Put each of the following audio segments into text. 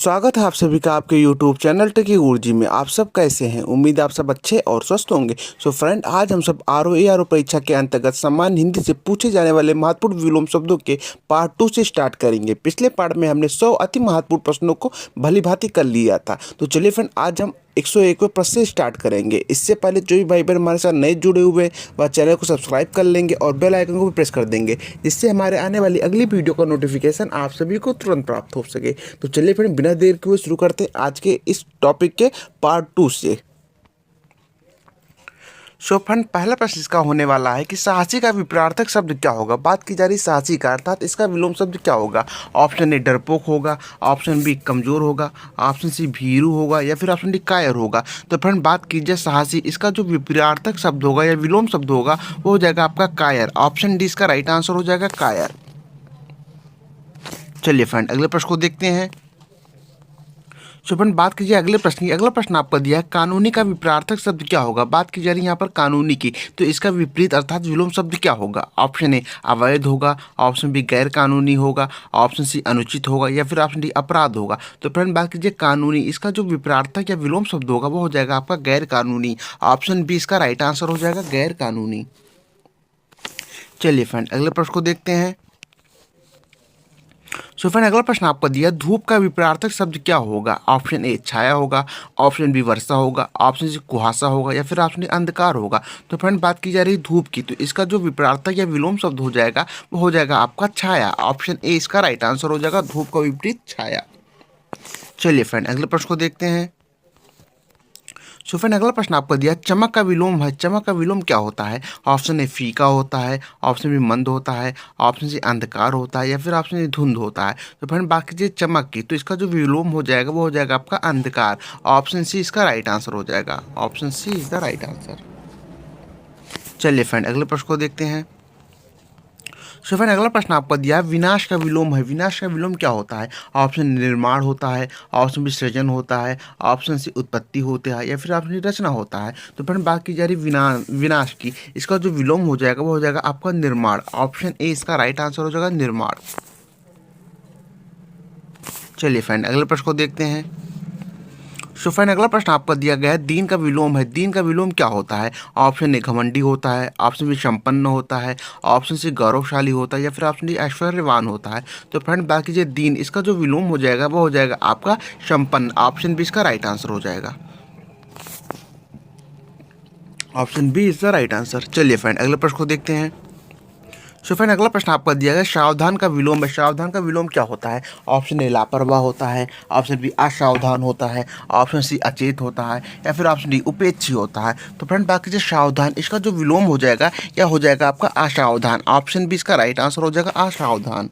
स्वागत है आप सभी का आपके YouTube चैनल टेकी ऊर्जी में। आप सब कैसे हैं? उम्मीद है आप सब अच्छे और स्वस्थ होंगे। सो फ्रेंड, आज हम सब आरओ परीक्षा के अंतर्गत सामान्य हिंदी से पूछे जाने वाले महत्वपूर्ण विलोम शब्दों के पार्ट 2 से स्टार्ट करेंगे। पिछले पार्ट में हमने 100 अति महत्वपूर्ण प्रश्नों को भली भांति कर लिया था। तो चलिए फ्रेंड, आज हम 101वें प्रश्न से स्टार्ट करेंगे। इससे पहले जो भी भाई बहन हमारे साथ नए जुड़े हुए हैं वह चैनल को सब्सक्राइब कर लेंगे और बेल आइकन को भी प्रेस कर देंगे, जिससे हमारे आने वाली अगली वीडियो का नोटिफिकेशन आप सभी को तुरंत प्राप्त हो सके। तो चलिए फ्रेंड, बिना देर के हुए शुरू करते हैं आज के इस टॉपिक के पार्ट 2 से। सो फ्रेंड, पहला प्रश्न इसका होने वाला है कि साहसी का विपरीतार्थक शब्द क्या होगा। बात की जा रही साहसी का, अर्थात इसका विलोम शब्द क्या होगा। ऑप्शन ए डरपोक होगा, ऑप्शन बी कमजोर होगा, ऑप्शन सी भीरू होगा या फिर ऑप्शन डी कायर होगा। तो फ्रेंड, बात कीजिए साहसी, इसका जो विपरीतार्थक शब्द होगा या विलोम शब्द होगा वो हो जाएगा आपका कायर। ऑप्शन डी इसका राइट आंसर हो जाएगा, कायर। चलिए फ्रेंड, अगले प्रश्न को देखते हैं। सो फ्रेंड, बात कीजिए अगले प्रश्न की। अगला प्रश्न आपका दिया है कानूनी का विपरीतार्थक शब्द क्या होगा। बात की जा रही है यहाँ पर कानूनी की, तो इसका विपरीत अर्थात विलोम शब्द क्या होगा। ऑप्शन ए अवैध होगा, ऑप्शन बी गैर कानूनी होगा, ऑप्शन सी अनुचित होगा या फिर ऑप्शन डी अपराध होगा। तो फ्रेंड, बात कीजिए कानूनी, इसका जो विपरीतार्थक या विलोम शब्द होगा वो हो जाएगा आपका गैर कानूनी। ऑप्शन बी इसका राइट आंसर हो जाएगा, गैर कानूनी। चलिए फ्रेंड, अगले प्रश्न को देखते हैं। सो फ्रेंड, अगला प्रश्न आपका दिया धूप का विपरीतार्थक शब्द क्या होगा। ऑप्शन ए छाया होगा, ऑप्शन बी वर्षा होगा, ऑप्शन सी कुहासा होगा या फिर ऑप्शन डी अंधकार होगा। तो फ्रेंड, बात की जा रही है धूप की, तो इसका जो विपरीतार्थक या विलोम शब्द हो जाएगा वो हो जाएगा आपका छाया। ऑप्शन ए इसका राइट आंसर हो जाएगा, धूप का विपरीत छाया। चलिए फ्रेंड, अगले प्रश्न को देखते हैं। सो फ्रेंड, अगला प्रश्न आपको दिया चमक का विलोम है। चमक का विलोम क्या होता है। ऑप्शन ए फीका होता है, ऑप्शन बी मंद होता है, ऑप्शन सी अंधकार होता है या फिर ऑप्शन सी धुंध होता है। तो फ्रेंड, बात कीजिए चमक की, तो इसका जो विलोम हो जाएगा वो हो जाएगा आपका अंधकार। ऑप्शन सी इसका राइट आंसर हो जाएगा, option C is the right answer. चलिए फ्रेंड, अगले प्रश्न को देखते हैं। सो फ्रेंड, अगला प्रश्न आपको दिया है विनाश का विलोम है। विनाश का विलोम क्या होता है। ऑप्शन निर्माण होता है, ऑप्शन बी सृजन होता है, ऑप्शन सी उत्पत्ति होता है या फिर ऑप्शन रचना होता है। तो फ्रेंड, बात की जा रही विनाश की, इसका जो विलोम हो जाएगा वो हो जाएगा आपका निर्माण। ऑप्शन ए इसका राइट आंसर हो जाएगा, निर्माण। चलिए फ्रेंड, अगले प्रश्न को देखते हैं। सो फ्रेंड, अगला प्रश्न आपका दिया गया है दीन का विलोम है। दीन का विलोम क्या होता है। ऑप्शन ए घमंडी होता है, ऑप्शन बी संपन्न होता है, ऑप्शन सी गौरवशाली होता है या फिर ऑप्शन डी ऐश्वर्यवान होता है। तो फ्रेंड, बात कीजिए दीन, इसका जो विलोम हो जाएगा वो हो जाएगा आपका संपन्न। ऑप्शन बी इसका राइट आंसर हो जाएगा, option B is the right answer. चलिए फ्रेंड, अगले प्रश्न को देखते हैं। सो फ्रेंड, अगला प्रश्न आपका दिया गया सावधान का विलोम है। सावधान का विलोम क्या होता है। ऑप्शन ए लापरवाह होता है, ऑप्शन बी असावधान होता है, ऑप्शन सी अचेत होता है या फिर ऑप्शन डी उपेक्षी होता है। तो फ्रेंड, बाकी जो सावधान, इसका जो विलोम हो जाएगा या हो जाएगा आपका असावधान। ऑप्शन बी इसका राइट आंसर हो जाएगा, असावधान।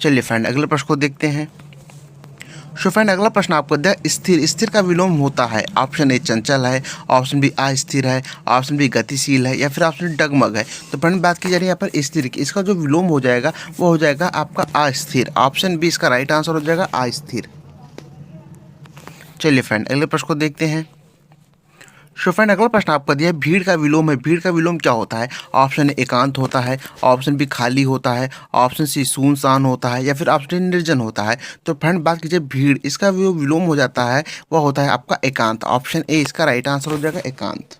चलिए फ्रेंड, अगले प्रश्न को देखते हैं। सो फ्रेंड, अगला प्रश्न आपको दिया स्थिर। स्थिर का विलोम होता है। ऑप्शन ए चंचल है, ऑप्शन बी अस्थिर है, ऑप्शन बी गतिशील है या फिर ऑप्शन डी डगमग है। तो फ्रेंड, बात की जा रही है यहाँ पर स्थिर की, इसका जो विलोम हो जाएगा वो हो जाएगा आपका अस्थिर। ऑप्शन बी इसका राइट आंसर हो जाएगा, अस्थिर। चलिए फ्रेंड, अगले प्रश्न को देखते हैं। सो फ्रेंड, अगला प्रश्न आपका दिया है भीड़ का विलोम है। भीड़ का विलोम क्या होता है। ऑप्शन ए एकांत होता है, ऑप्शन बी खाली होता है, ऑप्शन सी सुनसान होता है या फिर ऑप्शन डी निर्जन होता है। तो फ्रेंड, बात कीजिए भीड़, इसका जो विलोम हो जाता है वह होता है आपका एकांत। ऑप्शन ए इसका राइट आंसर हो जाएगा, एकांत।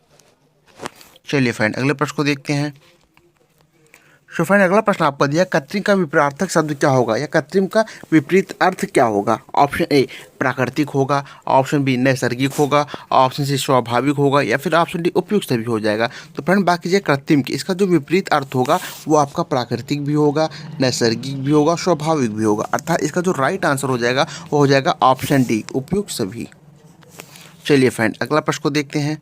चलिए फ्रेंड, अगले प्रश्न को देखते हैं। सो फ्रेंड, अगला प्रश्न आपका दिया कृत्रिम का विपरीतार्थक शब्द क्या होगा या कृत्रिम का विपरीत अर्थ क्या होगा। ऑप्शन ए प्राकृतिक होगा, ऑप्शन बी नैसर्गिक होगा, ऑप्शन सी स्वाभाविक होगा या फिर ऑप्शन डी उपयुक्त भी हो जाएगा। तो फ्रेंड, बाकी जो कृत्रिम की, इसका जो विपरीत अर्थ होगा वो आपका प्राकृतिक भी होगा, नैसर्गिक भी होगा, स्वाभाविक भी होगा। अर्थात इसका जो राइट आंसर हो जाएगा वो हो जाएगा ऑप्शन डी, उपयुक्त सभी। चलिए फ्रेंड, अगला प्रश्न को देखते हैं।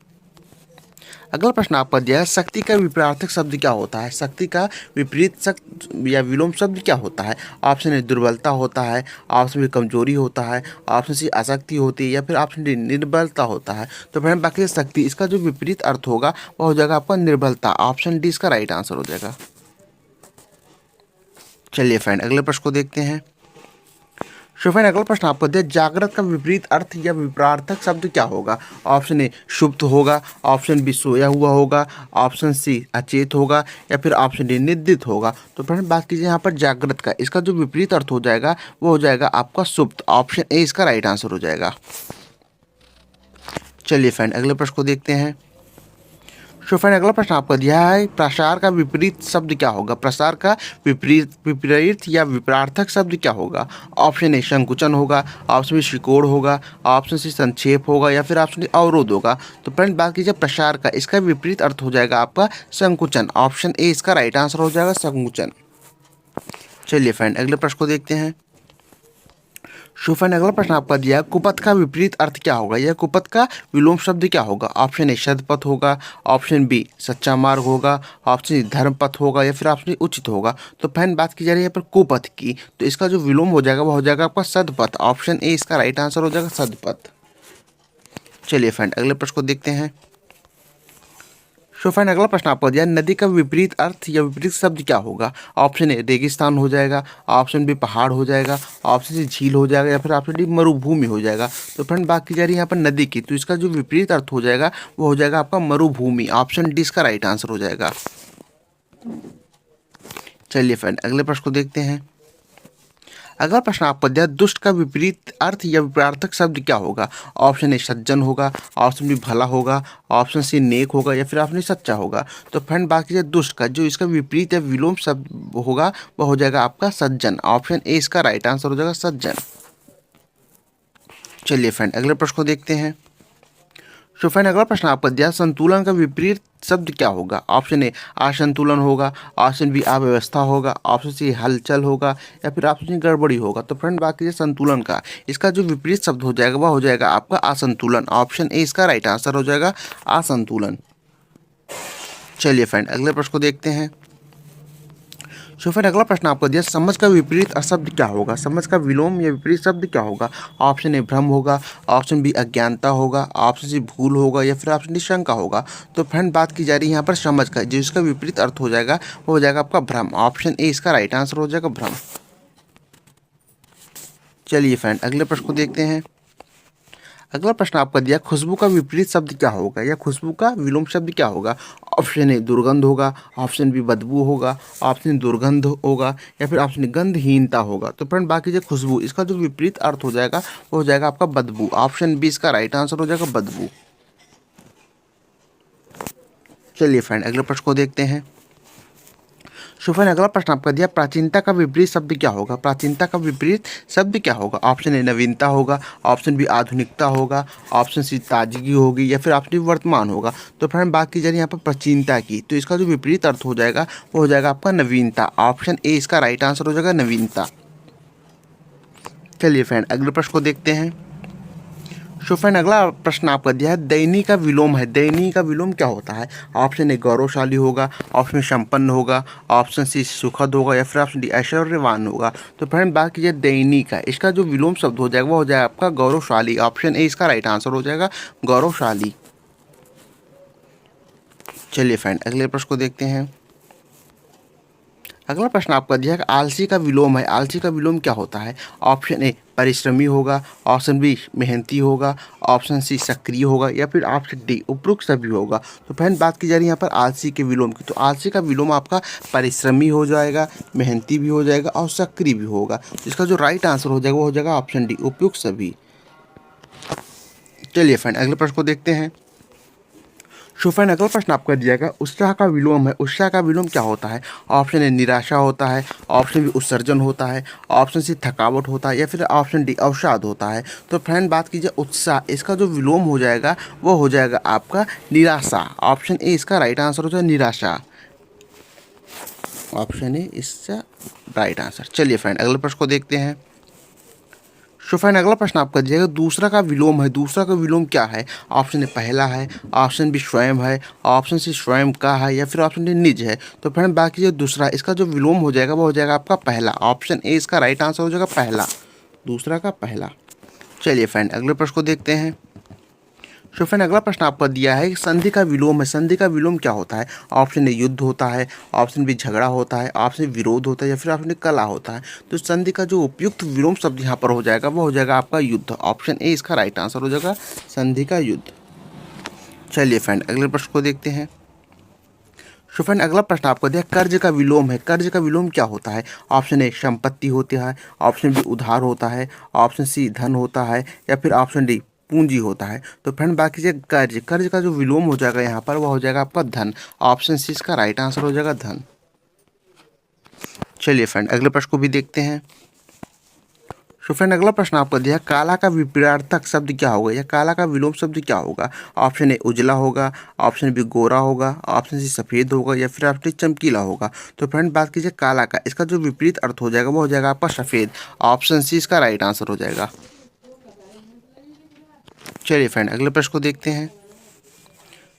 अगला प्रश्न आपका दिया है शक्ति का विपरीतार्थक शब्द क्या होता है। शक्ति का विपरीत शब्द या विलोम शब्द क्या होता है। ऑप्शन ए दुर्बलता होता है, ऑप्शन बी कमजोरी होता है, ऑप्शन सी आसक्ति होती है या फिर ऑप्शन डी निर्बलता होता है। तो फ्रेंड, बाकी शक्ति, इसका जो विपरीत अर्थ होगा वह हो जाएगा आपका निर्बलता। ऑप्शन डी इसका राइट आंसर हो जाएगा। चलिए फ्रेंड, अगले प्रश्न को देखते हैं। सो फ्रेंड अगला प्रश्न आपको दिया, जागृत का विपरीत अर्थ या विपरार्थक शब्द क्या होगा? ऑप्शन ए सुप्त होगा, ऑप्शन बी सोया हुआ होगा, ऑप्शन सी अचेत होगा, या फिर ऑप्शन डी निद्रित होगा। तो फ्रेंड बात कीजिए यहाँ पर जागृत का, इसका जो विपरीत अर्थ हो जाएगा वो हो जाएगा आपका सुप्त। ऑप्शन ए इसका राइट आंसर हो जाएगा। चलिए फ्रेंड अगले प्रश्न को देखते हैं। सो फ्रेंड अगला प्रश्न आपका दिया है, प्रसार का विपरीत शब्द क्या होगा? प्रसार का विपरीत या विपरार्थक शब्द क्या होगा? ऑप्शन ए संकुचन होगा, ऑप्शन बी सिकोड़ होगा, ऑप्शन सी संक्षेप होगा, या फिर ऑप्शन डी अवरोध होगा। तो फ्रेंड बात कीजिए प्रसार का, इसका विपरीत अर्थ हो जाएगा आपका संकुचन। ऑप्शन ए इसका राइट आंसर हो जाएगा, संकुचन। चलिए फ्रेंड अगले प्रश्न को देखते हैं। सो फ्रेंड अगला प्रश्न आपका दिया है, कुपथ का विपरीत अर्थ क्या होगा? यह कुपथ का विलोम शब्द क्या होगा? ऑप्शन ए सदपथ होगा, ऑप्शन बी सच्चा मार्ग होगा, ऑप्शन सी धर्मपथ होगा, या फिर ऑप्शन डी उचित होगा। तो फ्रेंड बात की जा रही है यहाँ पर कुपथ की, तो इसका जो विलोम हो जाएगा वो हो जाएगा आपका सदपथ। ऑप्शन ए इसका राइट आंसर हो जाएगा, सदपथ। चलिए फ्रेंड अगले प्रश्न को देखते हैं। सो फ्रेंड अगला प्रश्न आपको दिया, नदी का विपरीत अर्थ या विपरीत शब्द क्या होगा? ऑप्शन ए रेगिस्तान हो जाएगा, ऑप्शन बी पहाड़ हो जाएगा, ऑप्शन सी झील हो जाएगा, या फिर ऑप्शन डी मरुभूमि हो जाएगा। तो फ्रेंड बात की जा रही है यहाँ पर नदी की, तो इसका जो विपरीत अर्थ हो जाएगा वो हो जाएगा आपका मरुभूमि। ऑप्शन डी इसका राइट आंसर हो जाएगा। चलिए फ्रेंड अगले प्रश्न को देखते हैं। अगला प्रश्न आपको दिया, दुष्ट का विपरीत अर्थ या विपरार्थक शब्द क्या होगा? ऑप्शन ए सज्जन होगा, ऑप्शन बी भला होगा, ऑप्शन सी नेक होगा, या फिर ऑप्शन डी सच्चा होगा। तो फ्रेंड बाकी है दुष्ट का जो इसका विपरीत या विलोम शब्द होगा वह हो जाएगा आपका सज्जन। ऑप्शन ए इसका राइट आंसर हो जाएगा, सज्जन। चलिए फ्रेंड अगले प्रश्न को देखते हैं। सो फ्रेंड अगला प्रश्न आपका दिया, संतुलन का विपरीत शब्द क्या होगा? ऑप्शन ए असंतुलन होगा, ऑप्शन बी अव्यवस्था होगा, ऑप्शन सी हलचल होगा, या फिर ऑप्शन सी गड़बड़ी होगा। तो फ्रेंड बात कीजिए संतुलन का, इसका जो विपरीत शब्द हो जाएगा वह हो जाएगा आपका असंतुलन। ऑप्शन ए इसका राइट आंसर हो जाएगा, असंतुलन। चलिए फ्रेंड अगले प्रश्न को देखते हैं। सो फिर अगला प्रश्न आपको दिया, समझ का विपरीत शब्द क्या होगा? समझ का विलोम या विपरीत शब्द क्या होगा? ऑप्शन ए भ्रम होगा, ऑप्शन बी अज्ञानता होगा, ऑप्शन सी भूल होगा, या फिर ऑप्शन डी शंका होगा। तो फ्रेंड बात की जा रही है यहाँ पर समझ का, जो इसका विपरीत अर्थ हो जाएगा वो हो जाएगा आपका भ्रम। ऑप्शन ए इसका राइट आंसर हो जाएगा, भ्रम। चलिए फ्रेंड अगले प्रश्न को देखते हैं। अगला प्रश्न आपका दिया, खुशबू का विपरीत शब्द क्या होगा, या खुशबू का विलोम शब्द क्या होगा? ऑप्शन ए दुर्गंध होगा, ऑप्शन बी बदबू होगा, ऑप्शन दुर्गंध होगा, या फिर ऑप्शन गंधहीनता होगा। तो फ्रेंड बाकी जो खुशबू, इसका जो विपरीत अर्थ हो जाएगा वो हो जाएगा आपका बदबू। ऑप्शन बी इसका राइट आंसर हो जाएगा, बदबू। चलिए फ्रेंड अगले प्रश्न को देखते हैं। सो फ्रेंड अगला प्रश्न आपका दिया, प्राचीनता का विपरीत शब्द क्या होगा? प्राचीनता का विपरीत शब्द क्या होगा? ऑप्शन ए नवीनता होगा, ऑप्शन बी आधुनिकता होगा, ऑप्शन सी ताजगी होगी, या फिर ऑप्शन डी वर्तमान होगा। तो फ्रेंड बात की जा रही है यहाँ पर प्राचीनता की, तो इसका जो विपरीत अर्थ हो जाएगा वो हो जाएगा आपका नवीनता। ऑप्शन ए इसका राइट आंसर हो जाएगा, नवीनता। चलिए फ्रेंड अगले प्रश्न को देखते हैं। सो फ्रेंड अगला प्रश्न आपका दिया है, दैनी का विलोम है। दैनी का विलोम क्या होता है? ऑप्शन ए गौरवशाली होगा, ऑप्शन संपन्न होगा, ऑप्शन सी सुखद होगा, या फिर ऑप्शन डी ऐश्वर्यवान होगा। तो फ्रेंड बात कीजिए दैनी का, इसका जो विलोम शब्द हो जाएगा वो हो जाएगा आपका गौरवशाली। ऑप्शन ए इसका राइट आंसर हो जाएगा, गौरवशाली। चलिए फ्रेंड अगले प्रश्न को देखते हैं। अगला प्रश्न आपका दिया है, आलसी का विलोम है। आलसी का विलोम क्या होता है? ऑप्शन ए परिश्रमी होगा, ऑप्शन बी मेहनती होगा, ऑप्शन सी सक्रिय होगा, या फिर ऑप्शन डी उपरोक्त सभी होगा। तो फ्रेंड बात की जा रही है यहाँ पर आलसी के विलोम की, तो आलसी का विलोम आपका परिश्रमी हो जाएगा, मेहनती भी हो जाएगा, और सक्रिय भी होगा। इसका जो राइट आंसर हो जाएगा वो हो जाएगा ऑप्शन डी उपयुक्त सभी। चलिए फ्रेंड अगले प्रश्न को देखते हैं। सो फ्रेंड अगला प्रश्न आपका दिया गया, उत्साह का विलोम है। उत्साह का विलोम क्या होता है? ऑप्शन ए निराशा होता है, ऑप्शन बी उत्सर्जन होता है, ऑप्शन सी थकावट होता है, या फिर ऑप्शन डी अवसाद होता है। तो फ्रेंड बात कीजिए उत्साह, इसका जो विलोम हो जाएगा वो हो जाएगा आपका निराशा। ऑप्शन ए इसका राइट आंसर हो जाएगा, निराशा। ऑप्शन ए इसका राइट आंसर। चलिए फ्रेंड अगले प्रश्न को देखते हैं। सो फ्रेंड अगला प्रश्न आपका दिया, दूसरा का विलोम है। दूसरा का विलोम क्या है? ऑप्शन ए पहला है, ऑप्शन बी स्वयं है, ऑप्शन सी स्वयं का है, या फिर ऑप्शन डी निज है। तो फ्रेंड बाकी जो दूसरा, इसका जो विलोम हो जाएगा वो हो जाएगा आपका पहला। ऑप्शन ए इसका राइट आंसर हो जाएगा, पहला। दूसरा का पहला। चलिए फ्रेंड अगले प्रश्न को देखते हैं। सो फ्रेंड अगला प्रश्न आपका दिया है कि संधि का विलोम है, संधि का विलोम क्या होता है? ऑप्शन ए युद्ध होता है, ऑप्शन बी झगड़ा होता है, ऑप्शन विरोध होता है या फिर ऑप्शन डी कला होता है। तो संधि का जो उपयुक्त विलोम शब्द यहाँ पर हो जाएगा वो हो जाएगा आपका युद्ध। ऑप्शन ए इसका राइट आंसर हो जाएगा, संधि का युद्ध। चलिए फ्रेंड अगले प्रश्न को देखते हैं। सो फ्रेंड अगला प्रश्न आपको दिया कर्ज का विलोम है, कर्ज का विलोम क्या होता है? ऑप्शन ए संपत्ति होती है, ऑप्शन बी उधार होता है, ऑप्शन सी धन होता है या फिर ऑप्शन डी पूंजी होता है। तो फ्रेंड बाकी जो कर्ज, कर्ज का जो विलोम हो जाएगा यहाँ पर वह हो जाएगा आपका धन। ऑप्शन सी इसका राइट आंसर हो जाएगा धन। चलिए फ्रेंड अगले प्रश्न को भी देखते हैं। सो फ्रेंड अगला प्रश्न आपको दिया काला का विपरीतार्थक शब्द क्या होगा या काला का विलोम शब्द क्या होगा? ऑप्शन ए उजला होगा, ऑप्शन बी गोरा होगा, ऑप्शन सी सफ़ेद होगा या फिर ऑप्शन चमकीला होगा। तो फ्रेंड बात कीजिए काला का, इसका जो विपरीत अर्थ हो जाएगा वो हो जाएगा आपका सफ़ेद। ऑप्शन सी इसका राइट आंसर हो जाएगा। चलिए फ्रेंड अगले प्रश्न को देखते हैं।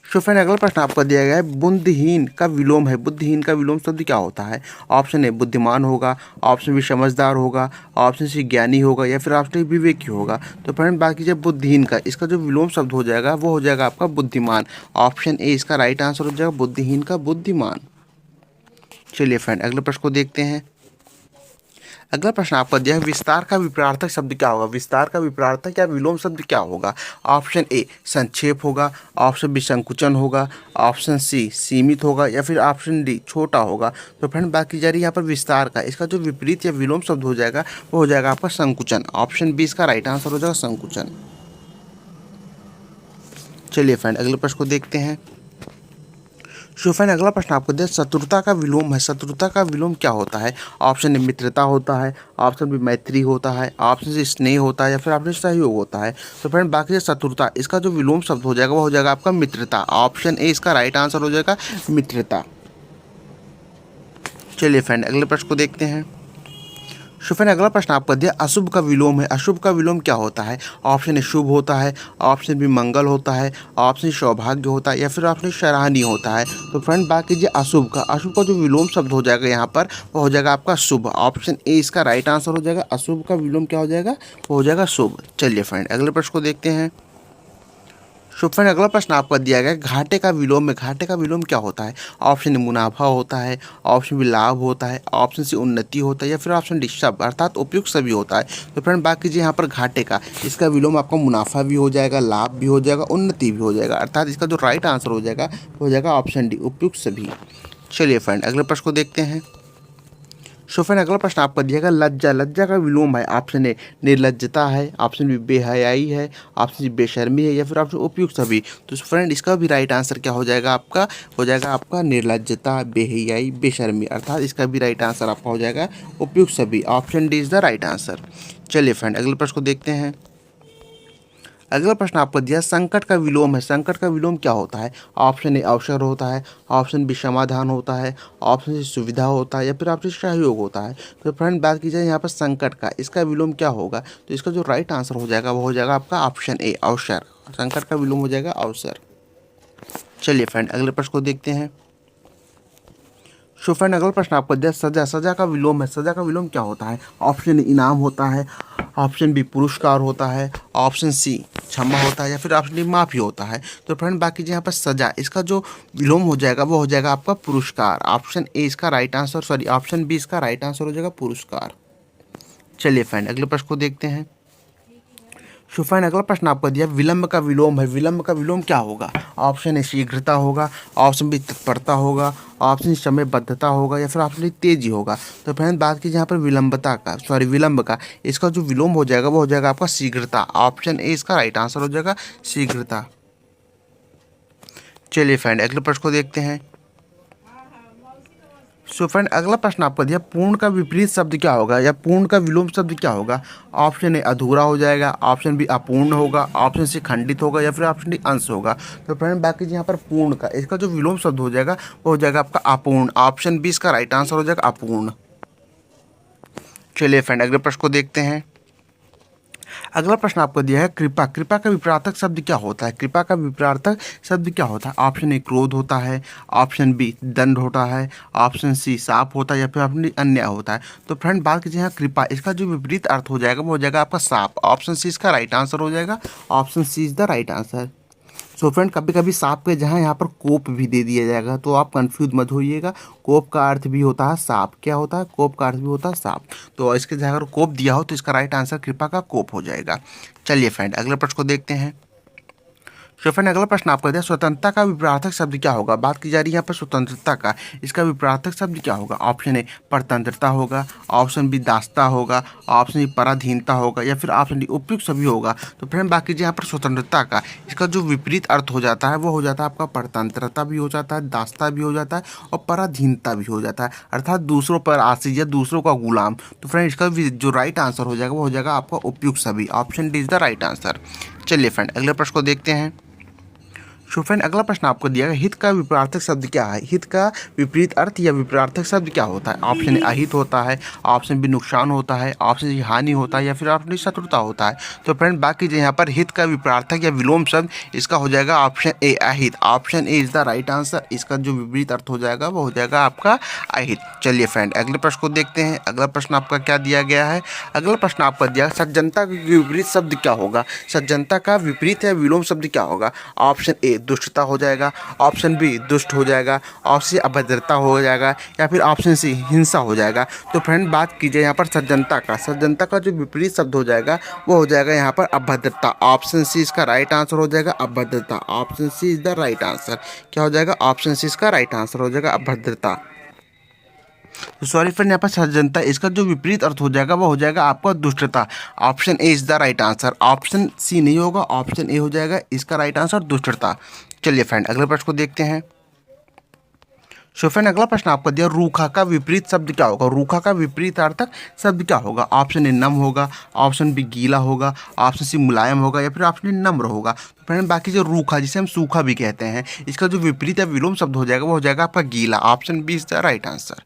सो फ्रेंड अगला प्रश्न आपको दिया गया है बुद्धिहीन का विलोम है, बुद्धिहीन का विलोम शब्द क्या होता है? ऑप्शन ए बुद्धिमान होगा, ऑप्शन बी समझदार होगा, ऑप्शन सी ज्ञानी होगा या फिर ऑप्शन डी विवेकी होगा। तो फ्रेंड बाकी जब बुद्धिहीन का, इसका जो विलोम शब्द हो जाएगा वो हो जाएगा आपका बुद्धिमान। ऑप्शन ए इसका राइट आंसर हो जाएगा बुद्धिहीन का बुद्धिमान। चलिए फ्रेंड अगले प्रश्न को देखते हैं। अगला प्रश्न आपका दिया है विस्तार का विपरीतार्थक शब्द क्या होगा? विस्तार का विपरीतार्थक या विलोम शब्द क्या होगा? ऑप्शन ए संक्षेप होगा, ऑप्शन बी संकुचन होगा, ऑप्शन सी सीमित होगा या फिर ऑप्शन डी छोटा होगा। तो फ्रेंड बात की जा रही है यहाँ पर विस्तार का, इसका जो विपरीत या विलोम शब्द हो जाएगा वो हो जाएगा आपका संकुचन। ऑप्शन बी इसका राइट आंसर हो जाएगा संकुचन। चलिए फ्रेंड अगले प्रश्न को देखते हैं। सो फ्रेंड अगला प्रश्न आपको दिया शत्रुता का विलोम है, शत्रुता का विलोम क्या होता है? ऑप्शन ए मित्रता होता है, ऑप्शन बी मैत्री होता है, ऑप्शन सी स्नेह होता है या फिर ऑप्शन सहयोग होता है। तो फ्रेंड बाकी शत्रुता, इसका जो विलोम शब्द हो जाएगा वो हो जाएगा आपका मित्रता। ऑप्शन ए इसका राइट आंसर हो जाएगा मित्रता। चलिए फ्रेंड अगले प्रश्न को देखते हैं। सो फ्रेंड अगला प्रश्न आपका दिया अशुभ का विलोम है, अशुभ का विलोम क्या होता है? ऑप्शन ए शुभ होता है, ऑप्शन बी मंगल होता है, ऑप्शन सौभाग्य होता है या फिर ऑप्शन सराहनीय होता है। तो फ्रेंड बात कीजिए अशुभ का, अशुभ का जो विलोम शब्द हो जाएगा यहाँ पर वो हो जाएगा आपका शुभ। ऑप्शन ए इसका राइट आंसर हो जाएगा, अशुभ का विलोम क्या हो जाएगा? वो हो जाएगा शुभ। चलिए फ्रेंड अगले प्रश्न को देखते हैं। सो फ्रेंड अगला प्रश्न आपका दिया गया घाटे का विलोम में, घाटे का विलोम क्या होता है? ऑप्शन ए मुनाफा होता है, ऑप्शन बी लाभ होता है, ऑप्शन सी उन्नति होता है या फिर ऑप्शन डी सब अर्थात उपयुक्त सभी होता है। तो फ्रेंड बात कीजिए यहाँ पर घाटे का, इसका विलोम आपका मुनाफा भी हो जाएगा, लाभ भी हो जाएगा, उन्नति भी हो जाएगा, अर्थात इसका जो राइट आंसर हो जाएगा वो हो जाएगा ऑप्शन डी उपयुक्त सभी। चलिए फ्रेंड अगले प्रश्न को देखते हैं। सो फ्रेंड अगला प्रश्न आपका दिएगा लज्जा, लज्जा का विलोम है। ऑप्शन ए निर्लज्जता है, ऑप्शन बी बेहयाई है, ऑप्शन सी बेशर्मी है या फिर ऑप्शन उपयुक्त सभी। तो फ्रेंड इसका भी राइट आंसर क्या हो जाएगा आपका? हो जाएगा आपका निर्लज्जता, बेहयाई, बेशर्मी, अर्थात इसका भी राइट आंसर आपका हो जाएगा उपयुक्त सभी। Option D is the right answer. चलिए फ्रेंड अगले प्रश्न को देखते हैं। अगला प्रश्न आपको दिया संकट का विलोम है, संकट का विलोम क्या होता है? ऑप्शन ए अवसर होता है, ऑप्शन बी समाधान होता है, ऑप्शन सी सुविधा होता है या फिर ऑप्शन सहयोग होता है। तो फ्रेंड बात की जाए यहाँ पर संकट का, इसका विलोम क्या होगा? तो इसका जो राइट आंसर हो जाएगा वो हो जाएगा आपका ऑप्शन ए अवसर। संकट का विलोम हो जाएगा अवसर। चलिए फ्रेंड अगले प्रश्न को देखते हैं। सो फ्रेंड अगला प्रश्न आपको दिया सजा, सजा का विलोम है, सजा का विलोम क्या होता है? ऑप्शन ए इनाम होता है, ऑप्शन बी पुरस्कार होता है, ऑप्शन सी क्षमा होता है या फिर ऑप्शन डी माफ़ी होता है। तो फ्रेंड बाकी यहाँ पर सजा, इसका जो विलोम हो जाएगा वो हो जाएगा आपका पुरस्कार। ऑप्शन ए इसका right answer, sorry option B इसका राइट आंसर हो जाएगा पुरस्कार। चलिए फ्रेंड अगले प्रश्न को देखते हैं। सो फ्रेंड अगला प्रश्न आपको दिया विलंब का विलोम है, विलंब का विलोम क्या होगा? ऑप्शन ए शीघ्रता होगा, ऑप्शन बी तत्परता होगा, ऑप्शन समयबद्धता होगा या फिर ऑप्शन डी तेजी होगा। तो फ्रेंड बात कीजिए यहाँ पर विलंबता का, सॉरी विलंब का, इसका जो विलोम हो जाएगा वो हो जाएगा आपका शीघ्रता। ऑप्शन ए इसका राइट आंसर हो जाएगा शीघ्रता। चलिए फ्रेंड अगले प्रश्न को देखते हैं। सो फ्रेंड अगला प्रश्न आपको दिया पूर्ण का विपरीत शब्द क्या होगा या पूर्ण का विलोम शब्द क्या होगा? ऑप्शन ए अधूरा हो जाएगा, ऑप्शन बी अपूर्ण होगा, ऑप्शन सी खंडित होगा या फिर ऑप्शन डी अंश होगा। तो फ्रेंड बाकी यहाँ पर पूर्ण का, इसका जो विलोम शब्द हो जाएगा वो हो जाएगा आपका अपूर्ण। ऑप्शन बी इसका राइट आंसर हो जाएगा अपूर्ण। चलिए फ्रेंड अगले प्रश्न को देखते हैं। अगला प्रश्न आपको दिया है कृपा, कृपा का विपरीतार्थक शब्द क्या होता है? कृपा का विपरीतार्थक शब्द क्या होता है? ऑप्शन ए क्रोध होता है, ऑप्शन बी दंड होता है, ऑप्शन सी साप होता है या फिर ऑप्शन डी अन्याय होता है। तो फ्रेंड बात कीजिए यहाँ कृपा, इसका जो विपरीत अर्थ हो जाएगा वो हो जाएगा आपका साप। ऑप्शन सी इसका राइट आंसर हो जाएगा, option C is the right answer. So friend कभी कभी सांप के जहाँ यहाँ पर कोप भी दे दिया जाएगा, तो आप कंफ्यूज मत होइएगा। कोप का अर्थ भी होता है सांप। क्या होता है? कोप का अर्थ भी होता है सांप। तो इसके जगह अगर कोप दिया हो तो इसका राइट आंसर कृपा का कोप हो जाएगा। चलिए फ्रेंड अगले प्रश्न को देखते हैं। तो फ्रेंड अगला प्रश्न आपका दिया, स्वतंत्रता का विपरीतार्थक शब्द क्या होगा? बात की जा रही है यहाँ पर स्वतंत्रता का। इसका विपरीतार्थक शब्द क्या होगा? ऑप्शन ए परतंत्रता होगा, ऑप्शन बी दासता होगा, ऑप्शन सी पराधीनता होगा, या फिर ऑप्शन डी उपयुक्त सभी होगा। तो फ्रेंड बाकी यहाँ पर स्वतंत्रता का इसका जो विपरीत अर्थ हो जाता है वो हो जाता है आपका परतंत्रता भी हो जाता है, दासता भी हो जाता है और पराधीनता भी हो जाता है, अर्थात दूसरों पर आश्रित या दूसरों का गुलाम। तो फ्रेंड इसका जो राइट आंसर हो जाएगा वो हो जाएगा आपका उपयुक्त सभी। Option D is the right answer. चलिए फ्रेंड अगले प्रश्न को देखते हैं। सो फ्रेंड अगला प्रश्न आपको दिया गया, हित का विपरीतार्थक शब्द क्या है? हित का विपरीत अर्थ या विपरीतार्थक शब्द क्या होता है? ऑप्शन ए अहित होता है, ऑप्शन बी नुकसान होता है, ऑप्शन सी हानि होता है, या फिर ऑप्शन डी शत्रुता होता है। तो फ्रेंड बाकी जो यहाँ पर हित का विपरीतार्थक या विलोम शब्द इसका हो जाएगा ऑप्शन ए अहित। Option A is the right answer. इसका जो विपरीत अर्थ हो जाएगा वो हो जाएगा आपका अहित। चलिए फ्रेंड अगले प्रश्न को देखते हैं। अगला प्रश्न आपका क्या दिया गया है? अगला प्रश्न आपका दिया सज्जनता का विपरीत शब्द क्या होगा? सज्जनता का विपरीत या विलोम शब्द क्या होगा? ऑप्शन ए दुष्टता हो जाएगा, ऑप्शन बी दुष्ट हो जाएगा, ऑप्शन सी अभद्रता हो जाएगा, या फिर ऑप्शन सी हिंसा हो जाएगा। तो फ्रेंड बात कीजिए यहाँ पर सज्जनता का। सज्जनता का जो विपरीत शब्द हो जाएगा वो हो जाएगा यहाँ पर अभद्रता। ऑप्शन सी इसका राइट आंसर हो जाएगा अभद्रता। Option C is the right answer. क्या हो जाएगा? ऑप्शन सी इसका राइट आंसर हो जाएगा अभद्रता। तो सॉरी फ्रेंड यहाँ पर सज्जनता इसका जो विपरीत अर्थ हो जाएगा वो हो जाएगा आपका दुष्टता। Option A is the right answer. Option C नहीं होगा, ऑप्शन ए हो जाएगा इसका राइट आंसर दुष्टता। चलिए फ्रेंड अगले प्रश्न को देखते हैं। सो फ्रेंड अगला प्रश्न आपको दिया, रूखा का विपरीत शब्द क्या होगा? रूखा का विपरीतार्थक शब्द क्या होगा? ऑप्शन ए नम होगा, ऑप्शन बी गीला होगा, ऑप्शन सी मुलायम होगा, या फिर ऑप्शन डी नम्र होगा। तो फ्रेंड बाकी जो रूखा जिसे हम सूखा भी कहते हैं इसका जो विपरीत या विलोम शब्द हो जाएगा वो हो जाएगा आपका गीला। Option B is the right answer.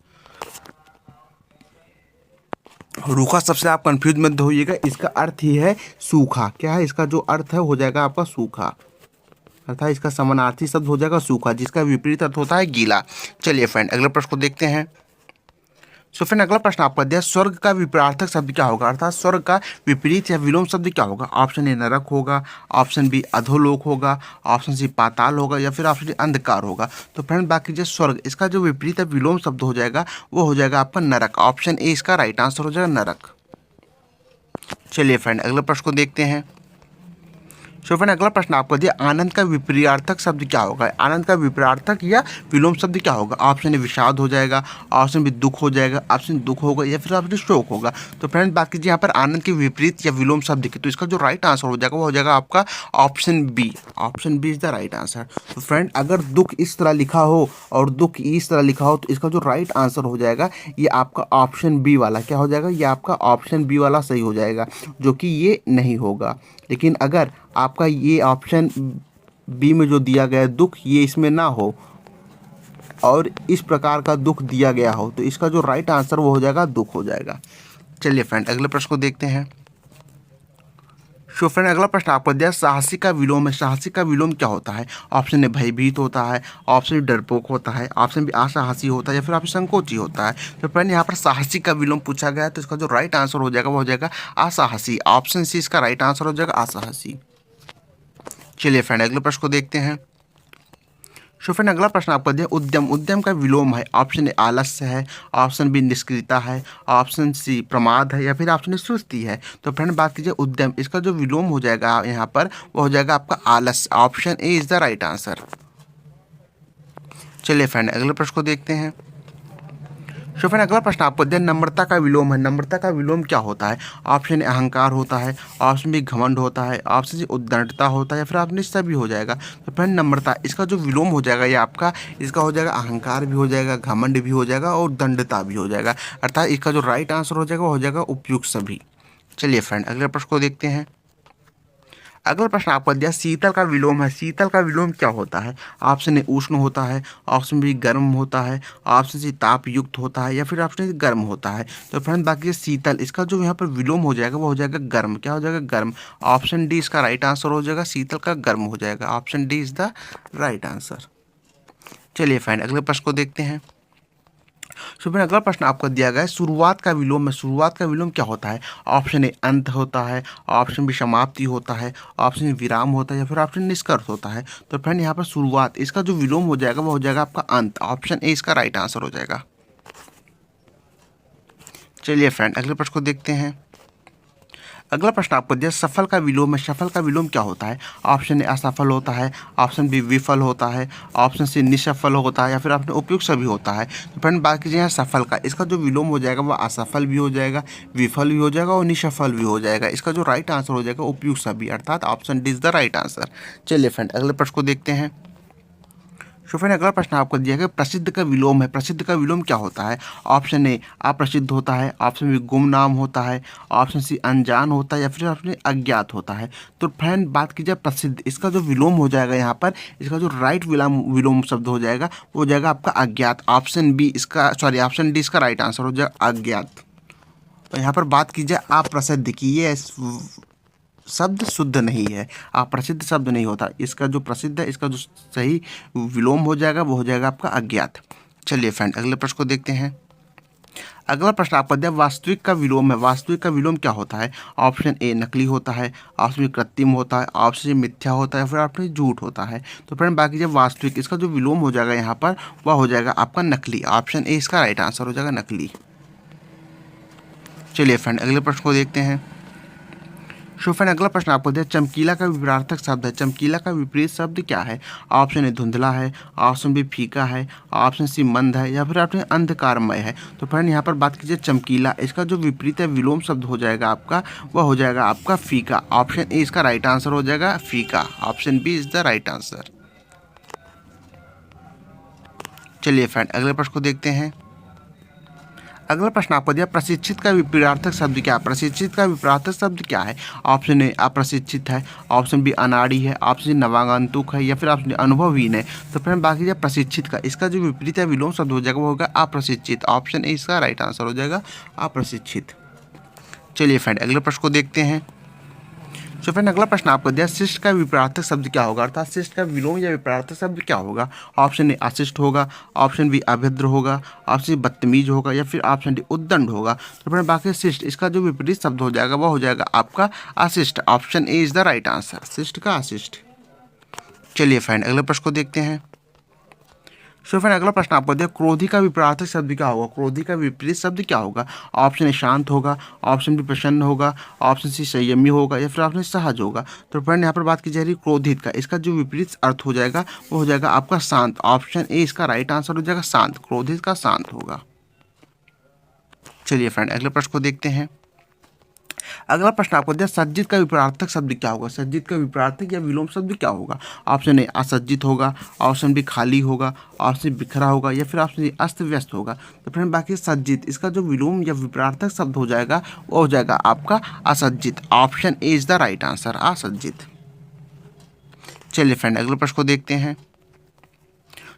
रूखा सबसे आप कंफ्यूज मत होइएगा, इसका अर्थ ही है सूखा। क्या है इसका जो अर्थ है हो जाएगा आपका सूखा, अर्थात इसका समानार्थी शब्द हो जाएगा सूखा, जिसका विपरीत अर्थ होता है गीला। चलिए फ्रेंड अगले प्रश्न को देखते हैं। सो फ्रेंड अगला प्रश्न आपका दिया, स्वर्ग का विपरीतार्थक शब्द क्या होगा? अर्थात स्वर्ग का विपरीत या विलोम शब्द क्या होगा? ऑप्शन ए नरक होगा, ऑप्शन बी अधोलोक होगा, ऑप्शन सी पाताल होगा, या फिर ऑप्शन डी अंधकार होगा। तो फ्रेंड बाकी जो स्वर्ग इसका जो विपरीत या विलोम शब्द हो जाएगा वो हो जाएगा आपका नरक। ऑप्शन ए इसका राइट आंसर हो जाएगा नरक। चलिए फ्रेंड अगले प्रश्न को देखते हैं। सो फ्रेंड अगला प्रश्न आपको दिया, आनंद का विपरीतार्थक शब्द क्या होगा? आनंद का विपरीतार्थक या विलोम शब्द क्या होगा? ऑप्शन ए विषाद हो जाएगा, ऑप्शन बी दुख हो जाएगा, ऑप्शन दुख होगा, या फिर ऑप्शन शोक होगा। तो फ्रेंड बात कीजिए यहाँ पर आनंद के विपरीत या विलोम शब्द की, तो इसका जो राइट आंसर हो जाएगा वो हो जाएगा आपका option B. Option B is the right answer. तो फ्रेंड अगर दुख इस तरह लिखा हो और दुख इस तरह लिखा हो तो इसका जो राइट आंसर हो जाएगा ये आपका ऑप्शन बी वाला। क्या हो जाएगा? ये आपका ऑप्शन बी वाला सही हो जाएगा, जो कि ये नहीं होगा। लेकिन अगर आपका ये ऑप्शन बी में जो दिया गया दुख ये इसमें ना हो और इस प्रकार का दुख दिया गया हो तो इसका जो राइट आंसर वो हो जाएगा दुख हो जाएगा। चलिए फ्रेंड अगले प्रश्न को देखते हैं। सो फ्रेंड अगला प्रश्न आपको दिया, साहसी का विलोम है। साहसी का विलोम क्या होता है? ऑप्शन ए भयभीत होता है, ऑप्शन बी डरपोक होता है, ऑप्शन बी असाहसी होता है, या फिर ऑप्शन संकोची होता है। तो फ्रेंड यहाँ पर साहसी का विलोम पूछा गया है तो इसका जो राइट आंसर हो जाएगा वो हो जाएगा असाहसी। ऑप्शन सी इसका राइट आंसर हो जाएगा असाहसी। चलिए फ्रेंड अगले प्रश्न को देखते हैं। सो फ्रेंड अगला प्रश्न आपको दिया, उद्यम। उद्यम का विलोम है। ऑप्शन ए आलस्य है, ऑप्शन बी निष्क्रियता है, ऑप्शन सी प्रमाद है, या फिर ऑप्शन डी सुस्ती है। तो फ्रेंड बात कीजिए उद्यम इसका जो विलोम हो जाएगा यहाँ पर वो हो जाएगा आपका आलस्य। Option A is the right answer. चलिए फ्रेंड अगले प्रश्न को देखते हैं। सो फ्रेंड अगला प्रश्न आपको दिया, नम्रता का विलोम है। नम्रता का विलोम क्या होता है? ऑप्शन ए अहंकार होता है, ऑप्शन बी घमंड होता है, ऑप्शन सी उद्दंडता होता है, या फिर ऑप्शन सभी हो जाएगा। तो फ्रेंड नम्रता इसका जो विलोम हो जाएगा ये आपका इसका हो जाएगा अहंकार भी हो जाएगा, घमंड भी हो जाएगा और दंडता भी हो जाएगा, अर्थात इसका जो राइट आंसर हो जाएगा वो हो जाएगा उपयुक्त सभी। चलिए फ्रेंड अगले प्रश्न को देखते हैं। अगला प्रश्न आपको दिया, शीतल का विलोम है। शीतल का विलोम क्या होता है? ऑप्शन ए उष्ण होता है, ऑप्शन बी गर्म होता है, ऑप्शन सी ताप युक्त होता है, या फिर ऑप्शन सी गर्म होता है। तो फ्रेंड बाकी शीतल इसका जो यहाँ पर विलोम हो जाएगा वो हो जाएगा गर्म। क्या हो जाएगा? गर्म। ऑप्शन डी इसका राइट आंसर हो जाएगा, शीतल का गर्म हो जाएगा। Option D is the right answer. चलिए फ्रेंड अगले प्रश्न को देखते हैं। सो फिर अगला प्रश्न आपको दिया गया है शुरुआत का विलोम है। शुरुआत का विलोम क्या होता है? ऑप्शन ए अंत होता है, ऑप्शन बी समाप्ति होता है, ऑप्शन विराम होता है या फिर ऑप्शन निष्कर्ष होता है। तो फ्रेंड यहाँ पर शुरुआत, इसका जो विलोम हो जाएगा वो हो जाएगा आपका अंत। ऑप्शन ए इसका राइट आंसर हो जाएगा। चलिए फ्रेंड अगले प्रश्न को देखते हैं। अगला प्रश्न आपको दिया सफल का विलोम है। सफल का विलोम क्या होता है? ऑप्शन ए असफल होता है, ऑप्शन बी विफल होता है, ऑप्शन सी निसफल होता है या फिर ऑप्शन उपयुक्त सभी होता है। तो फ्रेंड बात कीजिए यहाँ सफल का, इसका जो विलोम हो जाएगा वो असफल भी हो जाएगा, विफल भी हो जाएगा और निसफल भी हो जाएगा। इसका जो राइट आंसर हो जाएगा उपयुक्त सभी, अर्थात option D is the right answer. चलिए फ्रेंड अगले प्रश्न को देखते हैं। सो फ्रेंड अगला प्रश्न आपको दिया गया प्रसिद्ध का विलोम है। प्रसिद्ध का विलोम क्या होता है? ऑप्शन ए अप्रसिद्ध होता है, ऑप्शन बी गुमनाम होता है, ऑप्शन सी अनजान होता है या फिर ऑप्शन अज्ञात होता है। तो फ्रेंड बात की जाए प्रसिद्ध, इसका जो विलोम हो जाएगा यहाँ पर, इसका जो राइट विलोम शब्द हो जाएगा वो हो जाएगा आपका अज्ञात। ऑप्शन बी इसका ऑप्शन डी इसका राइट आंसर हो जाएगा अज्ञात। तो यहाँ पर बात की जाए अप्रसिद्ध की, ये शब्द शुद्ध नहीं है, अप्रसिद्ध शब्द नहीं होता। इसका जो प्रसिद्ध है, इसका जो सही विलोम हो जाएगा वो हो जाएगा आपका अज्ञात। चलिए फ्रेंड अगले प्रश्न को देखते हैं। अगला प्रश्न आपका दिया वास्तविक का विलोम है। वास्तविक का विलोम क्या होता है? ऑप्शन ए नकली होता है, ऑप्शन बी कृत्रिम होता है, ऑप्शन सी मिथ्या होता है, फिर ऑप्शन झूठ होता है। तो फ्रेंड बाकी जब वास्तविक, इसका जो विलोम हो जाएगा यहाँ पर वह हो जाएगा आपका नकली। ऑप्शन ए इसका राइट आंसर हो जाएगा नकली। चलिए फ्रेंड अगले प्रश्न को देखते हैं। सो फ्रेंड अगला प्रश्न आपको दिया चमकीला का विपरीतार्थक शब्द है। चमकीला का विपरीत शब्द क्या है? ऑप्शन ए धुंधला है, ऑप्शन बी फीका है, ऑप्शन सी मंद है या फिर ऑप्शन अंधकारमय है। तो फ्रेंड यहाँ पर बात कीजिए चमकीला, इसका जो विपरीत है विलोम शब्द हो जाएगा आपका, वह हो जाएगा आपका फीका। ऑप्शन ए इसका राइट आंसर हो जाएगा फीका। Option B is the right answer. चलिए फ्रेंड अगले प्रश्न को देखते हैं। अगला प्रश्न आपको दिया प्रशिक्षित का विपरीतार्थक शब्द क्या है? प्रशिक्षित का विपरीतार्थक शब्द क्या है? ऑप्शन ए अप्रशिक्षित है, ऑप्शन बी अनाड़ी है, ऑप्शन सी नवागंतुक है या फिर ऑप्शन अनुभवहीन है। तो फ्रेंड बाकी जो प्रशिक्षित का, इसका जो विपरीत है विलोम शब्द हो जाएगा वो होगा अप्रशिक्षित। ऑप्शन ए इसका राइट आंसर हो जाएगा अप्रशिक्षित। चलिए फ्रेंड अगले प्रश्न को देखते हैं। तो फ्रेंड अगला प्रश्न आपको दिया शिष्ट का विपरीतार्थक शब्द क्या होगा, अर्थात शिष्ट का विलोम या विपरीतार्थक शब्द क्या होगा? ऑप्शन ए अशिष्ट होगा, ऑप्शन बी अभद्र होगा, ऑप्शन सी बदतमीज होगा या फिर ऑप्शन डी उद्दंड होगा। तो फ्रेंड बाकी शिष्ट, इसका जो विपरीत शब्द हो जाएगा वह हो जाएगा आपका अशिष्ट। Option A is the right answer, शिष्ट का अशिष्ट। चलिए फ्रेंड अगले प्रश्न को देखते हैं। सो फ्रेंड अगला प्रश्न आपको दिया क्रोधी का विपरीतार्थक शब्द क्या होगा? क्रोधी का विपरीत शब्द क्या होगा? ऑप्शन ए शांत होगा, ऑप्शन बी प्रसन्न होगा, ऑप्शन सी संयमी होगा या फिर ऑप्शन सहज होगा। तो फ्रेंड यहाँ पर बात की जा रही है क्रोधित का, इसका जो विपरीत अर्थ हो जाएगा वो हो जाएगा आपका शांत। ऑप्शन ए इसका राइट आंसर हो जाएगा शांत, क्रोधित का शांत होगा। चलिए फ्रेंड अगले प्रश्न को देखते हैं। अगला प्रश्न आपको दिया सज्जित का विपरीतार्थक शब्द क्या होगा? सज्जित का विपरीतार्थक या विलोम शब्द क्या होगा? ऑप्शन ए असज्जित होगा, ऑप्शन बी खाली होगा, ऑप्शन बिखरा होगा या फिर ऑप्शन सी अस्त व्यस्त होगा। तो फ्रेंड बाकी सज्जित, इसका जो विलोम या विपरीतार्थक शब्द हो जाएगा वो हो जाएगा आपका असज्जित। Option A is the right answer, असज्जित। चलिए फ्रेंड अगले प्रश्न को देखते हैं।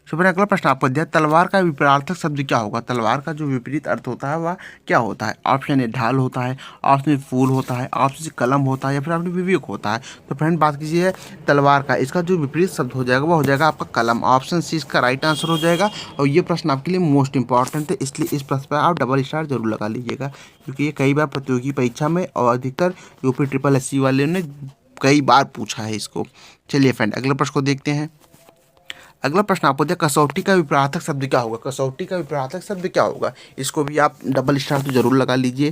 तो फिर अगला प्रश्न आपको दिया तलवार का विपरीतार्थक शब्द क्या होगा? तलवार का जो विपरीत अर्थ होता है वह क्या होता है? ऑप्शन ए ढाल होता है, ऑप्शन फूल होता है, ऑप्शन सी कलम होता है या फिर ऑप्शन विवेक होता है। तो फ्रेंड बात कीजिए तलवार का, इसका जो विपरीत शब्द हो जाएगा वह हो जाएगा आपका कलम। ऑप्शन सी इसका राइट आंसर हो जाएगा। और ये प्रश्न आपके लिए मोस्ट इंपॉर्टेंट है, इसलिए इस प्रश्न पर आप डबल स्टार जरूर लगा लीजिएगा, क्योंकि ये कई बार प्रतियोगी परीक्षा में और अधिकतर यूपी ट्रिपल एससी वाले ने कई बार पूछा है इसको। चलिए फ्रेंड अगले प्रश्न को देखते हैं। अगला प्रश्न आपको दिया कसौटी का विपरीतार्थक शब्द क्या होगा? कसौटी का विपरीतार्थक शब्द क्या होगा? इसको भी आप डबल स्टार तो जरूर लगा लीजिए,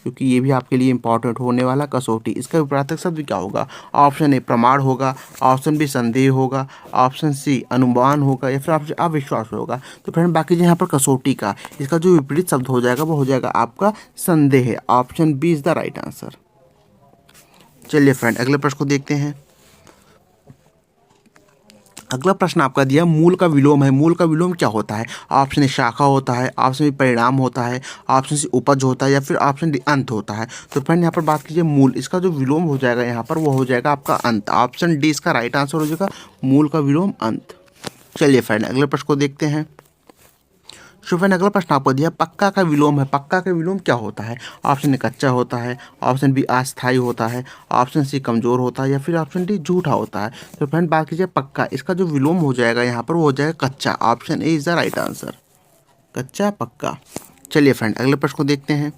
क्योंकि ये भी आपके लिए इंपॉर्टेंट होने वाला। कसौटी, इसका विपरीतार्थक शब्द क्या होगा? ऑप्शन ए प्रमाण होगा, ऑप्शन बी संदेह होगा, ऑप्शन सी अनुमान होगा या फिर ऑप्शन अविश्वास होगा। तो फ्रेंड बाकी जो यहाँ पर कसौटी का, इसका जो विपरीत शब्द हो जाएगा वो हो जाएगा आपका संदेह। Option B is the right answer. चलिए फ्रेंड अगले प्रश्न को देखते हैं। अगला प्रश्न आपका दिया मूल का विलोम है। मूल का विलोम क्या होता है? ऑप्शन ए शाखा होता है, ऑप्शन बी परिणाम होता है, ऑप्शन सी उपज होता है या फिर ऑप्शन डी अंत होता है। तो फ्रेंड यहाँ पर बात कीजिए मूल, इसका जो विलोम हो जाएगा यहाँ पर वो हो जाएगा आपका अंत। ऑप्शन डी इसका राइट आंसर हो जाएगा, मूल का विलोम अंत। चलिए फ्रेंड अगले प्रश्न को देखते हैं। सो फ्रेंड अगला प्रश्न आपको दिया पक्का का विलोम है। पक्का का विलोम क्या होता है? ऑप्शन ए कच्चा होता है, ऑप्शन बी अस्थायी होता है, ऑप्शन सी कमजोर होता है या फिर ऑप्शन डी झूठा होता है। तो फ्रेंड बात कीजिए पक्का, इसका जो विलोम हो जाएगा यहाँ पर वो हो जाएगा कच्चा। Option A is the right answer. कच्चा पक्का। चलिए फ्रेंड अगले प्रश्न को देखते हैं।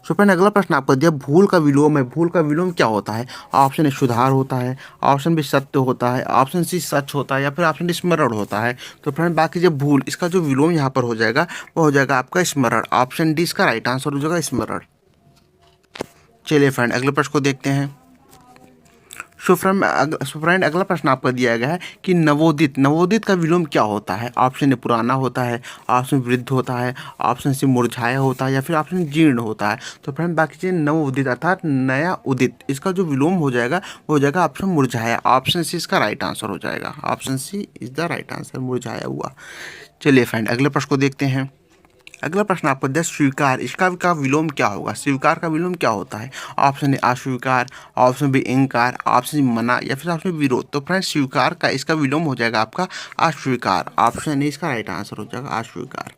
सो फ्रेंड अगला प्रश्न आपको दिया भूल का विलोम है। भूल का विलोम क्या होता है? ऑप्शन ए सुधार होता है, ऑप्शन बी सत्य होता है, ऑप्शन सी सच होता है, या फिर ऑप्शन डी स्मरण होता है। तो फ्रेंड बाकी जो भूल, इसका जो विलोम यहाँ पर हो जाएगा वो हो जाएगा आपका स्मरण। ऑप्शन डी इसका राइट आंसर हो जाएगा स्मरण। चलिए फ्रेंड अगले प्रश्न को देखते हैं। सो फ्रेंड अगला प्रश्न आपका दिया गया है कि नवोदित, नवोदित का विलोम क्या होता है? ऑप्शन ए पुराना होता है, ऑप्शन वृद्ध होता है, ऑप्शन सी मुरझाया होता है, या फिर ऑप्शन जीर्ण होता है। तो फ्रेंड बाकी चीज़ नवोदित अर्थात नया उदित, इसका जो विलोम हो जाएगा वो हो जाएगा ऑप्शन मुरझाया। ऑप्शन सी इसका राइट आंसर हो जाएगा। Option C is the right answer, मुरझाया हुआ। चलिए फ्रेंड अगले प्रश्न को देखते हैं। अगला प्रश्न आपको दिया स्वीकार, इसका का विलोम क्या होगा? स्वीकार का विलोम क्या होता है? ऑप्शन ए अस्वीकार, ऑप्शन बी इंकार, ऑप्शन मना, या फिर ऑप्शन विरोध। तो फ्रेंड स्वीकार का इसका विलोम हो जाएगा आपका अस्वीकार। ऑप्शन ए इसका राइट आंसर हो जाएगा अस्वीकार।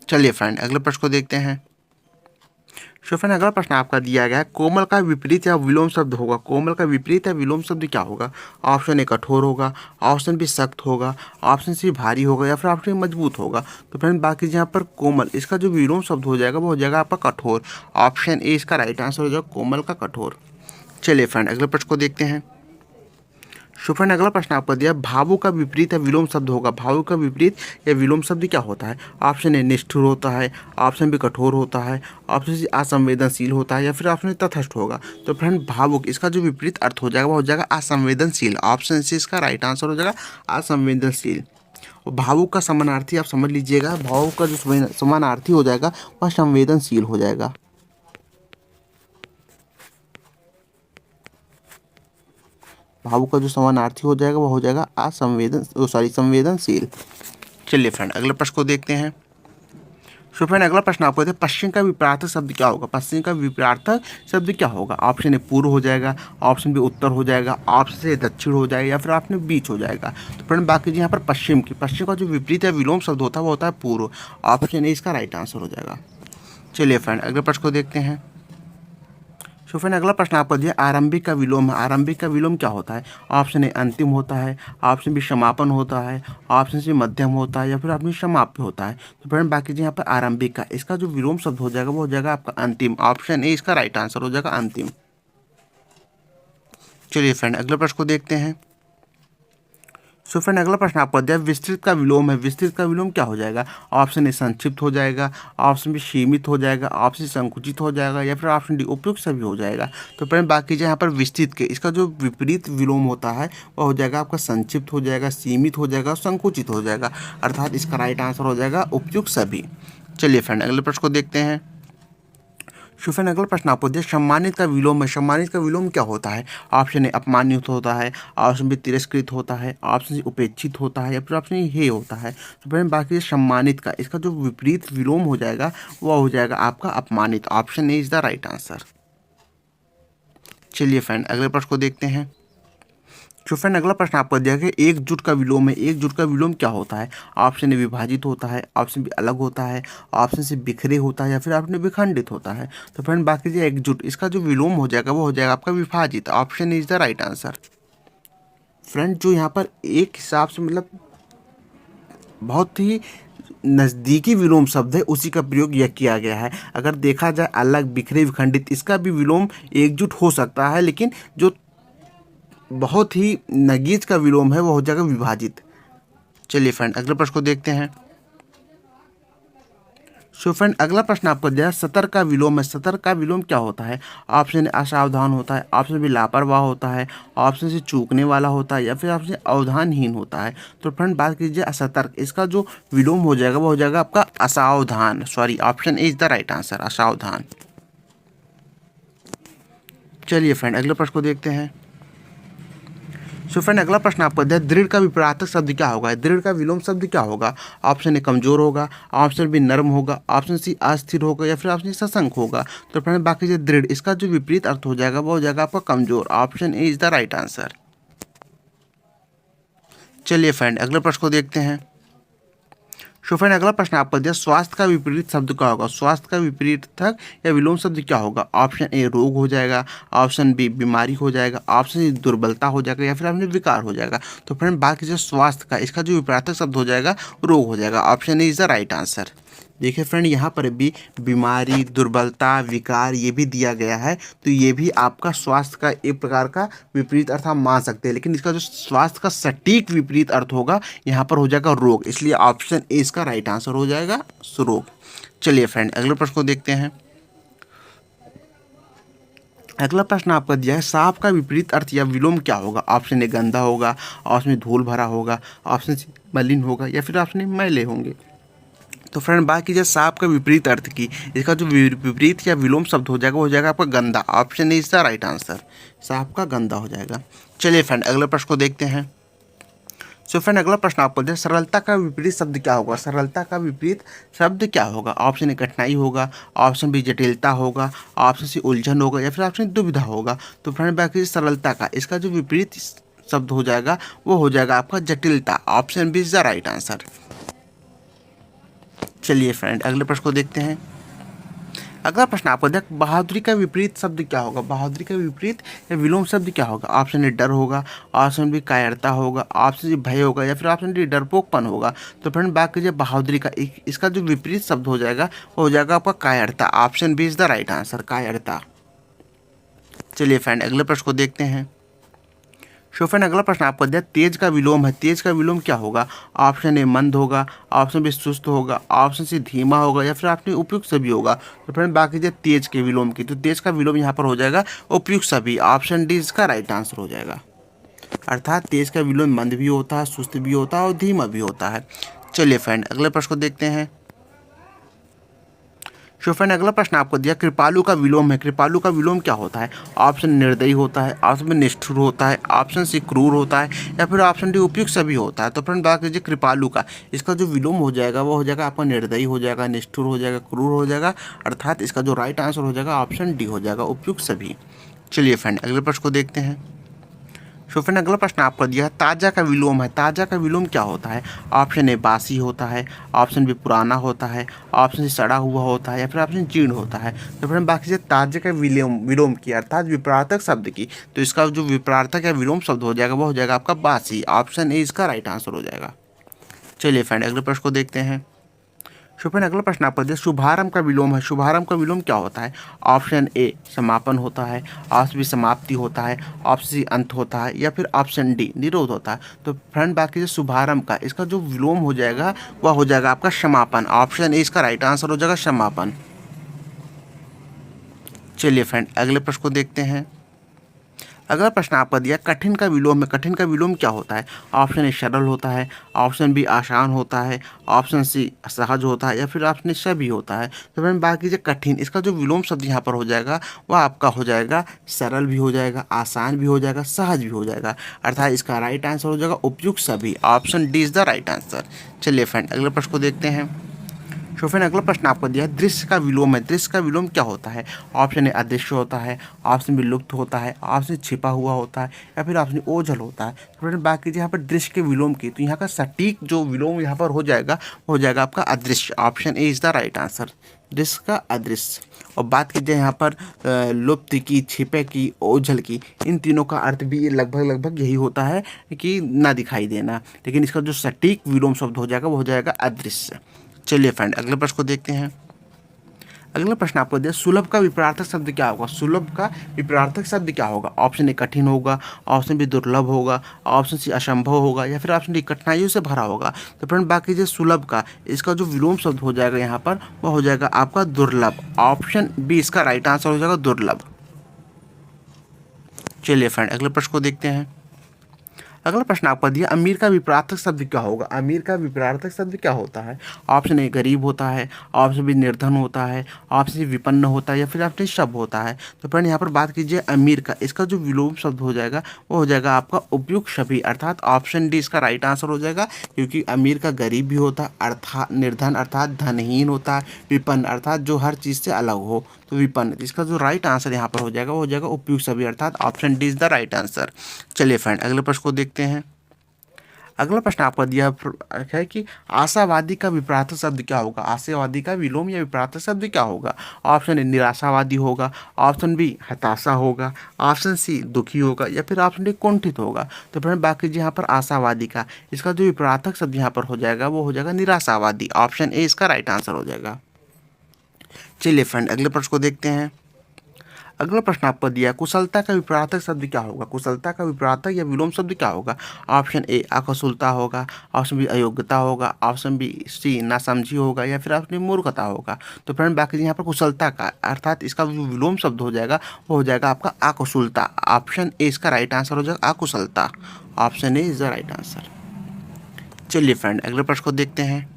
चलिए फ्रेंड अगले प्रश्न को देखते हैं। सो फ्रेंड अगला प्रश्न आपका दिया गया है कोमल का विपरीत या विलोम शब्द होगा। कोमल का विपरीत या विलोम शब्द क्या होगा? ऑप्शन ए कठोर होगा, ऑप्शन बी सख्त होगा, ऑप्शन सी भारी होगा, या फिर ऑप्शन मजबूत होगा। तो फ्रेंड बाकी यहाँ पर कोमल, इसका जो विलोम शब्द हो जाएगा वो हो जाएगा आपका कठोर। ऑप्शन ए इसका राइट आंसर हो जाएगा कोमल का कठोर। चलिए फ्रेंड अगले प्रश्न को देखते हैं। सो फ्रेंड अगला प्रश्न आपको दिया भावुक का विपरीत या विलोम शब्द होगा। भावुक का विपरीत या विलोम शब्द क्या होता है? ऑप्शन ए निष्ठुर होता है, ऑप्शन बी कठोर होता है, ऑप्शन सी असंवेदनशील होता है, या फिर ऑप्शन तटस्थ होगा। तो फ्रेंड भावुक, इसका जो विपरीत अर्थ हो जाएगा वो हो जाएगा असंवेदनशील। ऑप्शन सी इसका राइट आंसर हो जाएगा असंवेदनशील। और भावुक का समानार्थी आप समझ लीजिएगा, भावुक का जो समानार्थी हो जाएगा वह संवेदनशील हो जाएगा। भावुक का जो समानार्थी हो जाएगा वो हो जाएगा संवेदनशील। चलिए फ्रेंड अगले प्रश्न को देखते हैं। सो फ्रेंड अगला प्रश्न आपको है पश्चिम का विपरीतार्थक शब्द क्या होगा? पश्चिम का विपरीतार्थक शब्द क्या होगा? ऑप्शन ए पूर्व हो जाएगा, ऑप्शन बी उत्तर हो जाएगा, ऑप्शन से दक्षिण हो जाएगा, या फिर ऑप्शन बीच हो जाएगा। तो फ्रेंड बाकी यहाँ पर पश्चिम का जो विपरीत या विलोम शब्द होता है वो होता है पूर्व। ऑप्शन ए इसका राइट आंसर हो जाएगा। चलिए फ्रेंड अगले प्रश्न को देखते हैं। सो फ्रेंड अगला प्रश्न आपको दिया आरंभिक का विलोम है। आरंभिक का विलोम क्या होता है? ऑप्शन ए अंतिम होता है, ऑप्शन बी समापन होता है, ऑप्शन सी मध्यम होता है, या फिर ऑप्शन समाप्य होता है। तो फ्रेंड बाकी यहाँ पर आरंभिक का, इसका जो विलोम शब्द हो जाएगा वो हो जाएगा आपका अंतिम। ऑप्शन ए इसका राइट आंसर हो जाएगा अंतिम। चलिए फ्रेंड अगले प्रश्न को देखते हैं। सो फ्रेंड अगला प्रश्न आपको दिया विस्तृत का विलोम है। विस्तृत का विलोम क्या हो जाएगा? ऑप्शन ए संक्षिप्त हो जाएगा, ऑप्शन बी सीमित हो जाएगा, ऑप्शन सी संकुचित हो जाएगा, या फिर ऑप्शन डी उपयुक्त सभी हो जाएगा। तो फ्रेंड बाकी जो यहाँ पर विस्तृत के, इसका जो विपरीत विलोम होता है वह हो जाएगा आपका संक्षिप्त हो जाएगा, सीमित हो जाएगा, संकुचित हो जाएगा। अर्थात इसका राइट आंसर हो जाएगा उपयुक्त सभी। चलिए फ्रेंड अगले प्रश्न को देखते हैं। सो फ्रेंड अगला प्रश्न आपको दिया सम्मानित का विलोम है। सम्मानित का विलोम क्या होता है? ऑप्शन ए अपमानित होता है, ऑप्शन बी तिरस्कृत होता है, ऑप्शन सी उपेक्षित होता है, या फिर ऑप्शन हे होता है। तो फ्रेंड बाकी सम्मानित का, इसका जो विपरीत विलोम हो जाएगा वह हो जाएगा आपका अपमानित। Option A is the right answer. चलिए फ्रेंड अगले प्रश्न को देखते हैं। तो फ्रेंड अगला प्रश्न आपको दिया गया एकजुट का विलोम है। एकजुट का विलोम क्या होता है? ऑप्शन ए विभाजित होता है, ऑप्शन बी अलग होता है, ऑप्शन सी बिखरे होता है, या फिर ऑप्शन विखंडित होता है। तो फ्रेंड बाकी जो एकजुट, इसका जो विलोम हो जाएगा वो हो जाएगा आपका विभाजित। Option is the right answer. Friend जो यहाँ पर एक हिसाब से मतलब बहुत ही नज़दीकी विलोम शब्द है उसी का प्रयोग यह किया गया है। अगर देखा जाए अलग, बिखरे, विखंडित, इसका भी विलोम एकजुट हो सकता है, लेकिन जो बहुत ही नगीच का विलोम है वो हो जाएगा विभाजित। चलिए फ्रेंड अगले प्रश्न को देखते हैं। सो फ्रेंड अगला प्रश्न आपको दिया सतर्क का विलोम है। सतर्क का विलोम क्या होता है? ऑप्शन ए असावधान होता है, ऑप्शन बी लापरवाह होता है, ऑप्शन सी चूकने वाला होता है, या फिर ऑप्शन अवधानहीन होता है। तो फ्रेंड बात कीजिए असतर्क, इसका जो विलोम हो जाएगा वो हो जाएगा आपका असावधान। Sorry, option A is the right answer, असावधान। चलिए फ्रेंड अगले प्रश्न को देखते हैं। सो फ्रेंड अगला प्रश्न आपको दिया दृढ़ का विपरीतार्थक शब्द क्या होगा? दृढ़ का विलोम शब्द क्या होगा? ऑप्शन ए कमजोर होगा, ऑप्शन बी नर्म होगा, ऑप्शन सी अस्थिर होगा, या फिर ऑप्शन सशंक होगा। तो फ्रेंड बाकी जो दृढ़, इसका जो विपरीत अर्थ हो जाएगा वो हो जाएगा आपका कमजोर। Option A is the right answer. चलिए फ्रेंड अगले प्रश्न को देखते हैं। सो फ्रेंड अगला प्रश्न आपको दिया स्वास्थ्य का विपरीत शब्द क्या होगा? स्वास्थ्य का विपरीतक या विलोम शब्द क्या होगा? ऑप्शन ए रोग हो जाएगा, ऑप्शन बी बीमारी हो जाएगा, ऑप्शन सी दुर्बलता हो जाएगा, या फिर ऑप्शन विकार हो जाएगा। तो फ्रेंड बाकी जो स्वास्थ्य का, इसका जो विपरीतक शब्द हो जाएगा रोग हो जाएगा। Option A is the right answer. देखिए फ्रेंड, यहाँ पर भी बीमारी, दुर्बलता, विकार ये भी दिया गया है, तो ये भी आपका स्वास्थ्य का एक प्रकार का विपरीत अर्थ हम मान सकते हैं, लेकिन इसका जो स्वास्थ्य का सटीक विपरीत अर्थ होगा यहाँ पर हो जाएगा रोग, इसलिए ऑप्शन ए इसका राइट आंसर हो जाएगा, रोग। चलिए फ्रेंड, अगले प्रश्न को देखते हैं। अगला प्रश्न आपका दिया है, सांप का विपरीत अर्थ या विलोम क्या होगा? ऑप्शन ए गंदा होगा, ऑप्शन धूल भरा होगा, ऑप्शन सी मलिन होगा, या फिर ऑप्शन ए मैले होंगे। तो फ्रेंड बात कीजिए सांप का विपरीत अर्थ की, इसका जो विपरीत या विलोम शब्द हो जाएगा वो हो जाएगा आपका गंदा। Option A is the right answer, सांप का गंदा हो जाएगा। चलिए फ्रेंड, अगले प्रश्न को देखते हैं। सो फ्रेंड अगला प्रश्न आपको दिया, सरलता का विपरीत शब्द क्या होगा? सरलता का विपरीत शब्द क्या होगा? ऑप्शन ए कठिनाई होगा, ऑप्शन बी जटिलता होगा, ऑप्शन सी उलझन होगा, या फिर ऑप्शन दुविधा होगा। तो फ्रेंड बाकी सरलता का इसका जो विपरीत शब्द हो जाएगा वो हो जाएगा आपका जटिलता। Option B is the right answer. चलिए फ्रेंड, अगले प्रश्न को देखते हैं। अगला प्रश्न आपको देख, बहादुरी का विपरीत शब्द क्या होगा? बहादुरी का विपरीत या विलोम शब्द क्या होगा? ऑप्शन ए डर होगा, ऑप्शन बी कायरता होगा, ऑप्शन सी भय होगा, या फिर ऑप्शन डी डरपोकपन होगा। तो फ्रेंड बात कीजिए बहादुरी का, इसका जो विपरीत शब्द हो जाएगा वो हो जाएगा आपका कायरता। Option B is the right answer, कायरता। चलिए फ्रेंड, अगले प्रश्न को देखते हैं। सो फ्रेंड अगला प्रश्न आपको दिया, तेज का विलोम है, तेज का विलोम क्या होगा? ऑप्शन ए मंद होगा, ऑप्शन बी सुस्त होगा, ऑप्शन सी धीमा होगा, या फिर ऑप्शन उपयुक्त सभी होगा। तो फ्रेंड बाकी जो तेज के विलोम की, तो तेज का विलोम यहाँ पर हो जाएगा उपयुक्त सभी। ऑप्शन डी इसका राइट आंसर हो जाएगा। अर्थात तेज का विलोम मंद भी होता है, सुस्त भी होता है और धीमा भी होता है। चलिए फ्रेंड, अगले प्रश्न को देखते हैं। सो फ्रेंड अगला प्रश्न आपको दिया, कृपालु का विलोम है, कृपालु का विलोम क्या होता है? ऑप्शन निर्दयी होता है, ऑप्शन निष्ठुर होता है, ऑप्शन सी क्रूर होता है, या फिर ऑप्शन डी उपयुक्त सभी होता है। तो फ्रेंड बात कीजिए कृपालु का, इसका जो विलोम हो जाएगा वो हो जाएगा आपका निर्दयी हो जाएगा, निष्ठुर हो जाएगा, क्रूर हो जाएगा। अर्थात इसका जो राइट आंसर हो जाएगा ऑप्शन डी हो जाएगा, उपयुक्त सभी। चलिए फ्रेंड, अगले प्रश्न को देखते हैं। सो फ्रेंड अगला प्रश्न आपको दिया है, ताज़ा का विलोम है, ताज़ा का विलोम क्या होता है? ऑप्शन ए बासी होता है, ऑप्शन बी पुराना होता है, ऑप्शन सी सड़ा हुआ होता है, या फिर ऑप्शन जीर्ण होता है। तो फ्रेंड बाकी से ताज़ा का विलोम विलोम की अर्थात विपरार्थक शब्द की, तो इसका जो विपरार्थक या विलोम शब्द हो जाएगा वो हो जाएगा आपका बासी। ऑप्शन ए इसका राइट आंसर हो जाएगा। चलिए फ्रेंड, अगले प्रश्न को देखते हैं। सो फ्रेंड अगला प्रश्न आपको दिया, शुभारंभ का विलोम है, शुभारंभ का विलोम क्या होता है? ऑप्शन ए समापन होता है, ऑप्शन बी समाप्ति होता है, ऑप्शन सी अंत होता है, या फिर ऑप्शन डी निरोध होता है। तो फ्रेंड बाकी जो शुभारंभ का, इसका जो विलोम हो जाएगा वह हो जाएगा आपका समापन। ऑप्शन ए इसका राइट आंसर हो जाएगा, समापन। चलिए फ्रेंड, अगले प्रश्न को देखते हैं। अगला प्रश्न आपका दिया, कठिन का विलोम है, कठिन का विलोम क्या होता है? ऑप्शन ए सरल होता है, ऑप्शन बी आसान होता है, ऑप्शन सी सहज होता है, या फिर ऑप्शन सभी होता है। तो फ्रेंड बाकी जो कठिन, इसका जो विलोम शब्द यहाँ पर हो जाएगा वह आपका हो जाएगा सरल भी हो जाएगा, आसान भी हो जाएगा, सहज भी हो जाएगा। अर्थात इसका राइट आंसर हो जाएगा उपयुक्त सभी। Option D is the right answer. चलिए फ्रेंड, अगले प्रश्न को देखते हैं। सो फ्रेंड अगला प्रश्न आपको दिया, दृश्य का विलोम है, दृश्य का विलोम क्या होता है? ऑप्शन ए अदृश्य होता है, ऑप्शन बी लुप्त होता है, ऑप्शन छिपा हुआ होता है, या फिर ऑप्शन ओझल होता है। तो फ्रेंड बात कीजिए यहाँ पर दृश्य के विलोम की, तो यहाँ का सटीक जो विलोम यहाँ पर हो जाएगा वो हो जाएगा आपका अदृश्य। Option A is the right answer, दृश्य का अदृश्य। और बात कीजिए यहाँ पर लुप्त की, छिपे की, ओझल की, इन तीनों का अर्थ भी लगभग लगभग यही होता है कि ना दिखाई देना, लेकिन इसका जो सटीक विलोम शब्द हो जाएगा वो हो जाएगा अदृश्य। चलिए फ्रेंड, अगले प्रश्न को देखते हैं। अगला प्रश्न आपको दिया, सुलभ का विपरार्थक शब्द क्या होगा? सुलभ का विपरार्थक शब्द क्या होगा? ऑप्शन ए कठिन होगा, ऑप्शन बी दुर्लभ होगा, ऑप्शन सी असंभव होगा, या फिर ऑप्शन डी कठिनाइयों से भरा होगा। तो फ्रेंड बाकी जो सुलभ का, इसका जो विलोम शब्द हो जाएगा यहाँ पर वह हो जाएगा आपका दुर्लभ। ऑप्शन बी इसका राइट आंसर हो जाएगा, दुर्लभ। चलिए फ्रेंड, अगले प्रश्न को देखते हैं। अगला प्रश्न आपका दिया, अमीर का विपरार्थक शब्द क्या होगा? अमीर का विपरार्थक शब्द क्या होता है? ऑप्शन ए गरीब होता है, ऑप्शन बी निर्धन होता है, ऑप्शन सी विपन्न होता है, या फिर ऑप्शन शब होता है। तो फ्रेंड यहाँ पर बात कीजिए अमीर का, इसका जो विलोम शब्द हो जाएगा वो हो जाएगा आपका उपयुक्त सभी। अर्थात ऑप्शन डी इसका राइट आंसर हो जाएगा, क्योंकि अमीर का गरीब भी होता है, अर्थात निर्धन अर्थात धनहीन होता है, विपन्न अर्थात जो हर चीज़ से अलग हो, तो विपन्न। इसका जो राइट आंसर यहाँ पर हो जाएगा वो हो जाएगा उपयुक्त सभी, अर्थात option D is the right answer. चलिए फ्रेंड, अगले प्रश्न को देखते हैं। अगला प्रश्न आपका दिया है कि आशावादी का विपरीत शब्द क्या होगा। आशावादी का विलोम या विपरीत शब्द क्या होगा। ऑप्शन ए निराशावादी होगा, ऑप्शन बी हताशा होगा, ऑप्शन सी दुखी होगा या फिर ऑप्शन डी कुंठित होगा। तो फ्रेंड बाकी यहाँ पर आशावादी का इसका जो विपरीत शब्द यहाँ पर हो जाएगा वो हो जाएगा निराशावादी। ऑप्शन ए इसका राइट आंसर हो जाएगा। चलिए फ्रेंड अगले प्रश्न को देखते हैं। अगला प्रश्न आपको दिया कुशलता का विपरीत शब्द क्या होगा। कुशलता का विपरीत या विलोम शब्द क्या होगा। ऑप्शन ए अकुशलता होगा, ऑप्शन बी अयोग्यता होगा, ऑप्शन बी सी नासमझी होगा या फिर ऑप्शन डी मूर्खता होगा। तो फ्रेंड बाकी यहाँ पर कुशलता का अर्थात इसका जो विलोम शब्द हो जाएगा वो हो जाएगा आपका अकुशलता। ऑप्शन ए इसका राइट आंसर हो जाएगा अकुशलता। Option A is the right answer. चलिए फ्रेंड अगले प्रश्न को देखते हैं।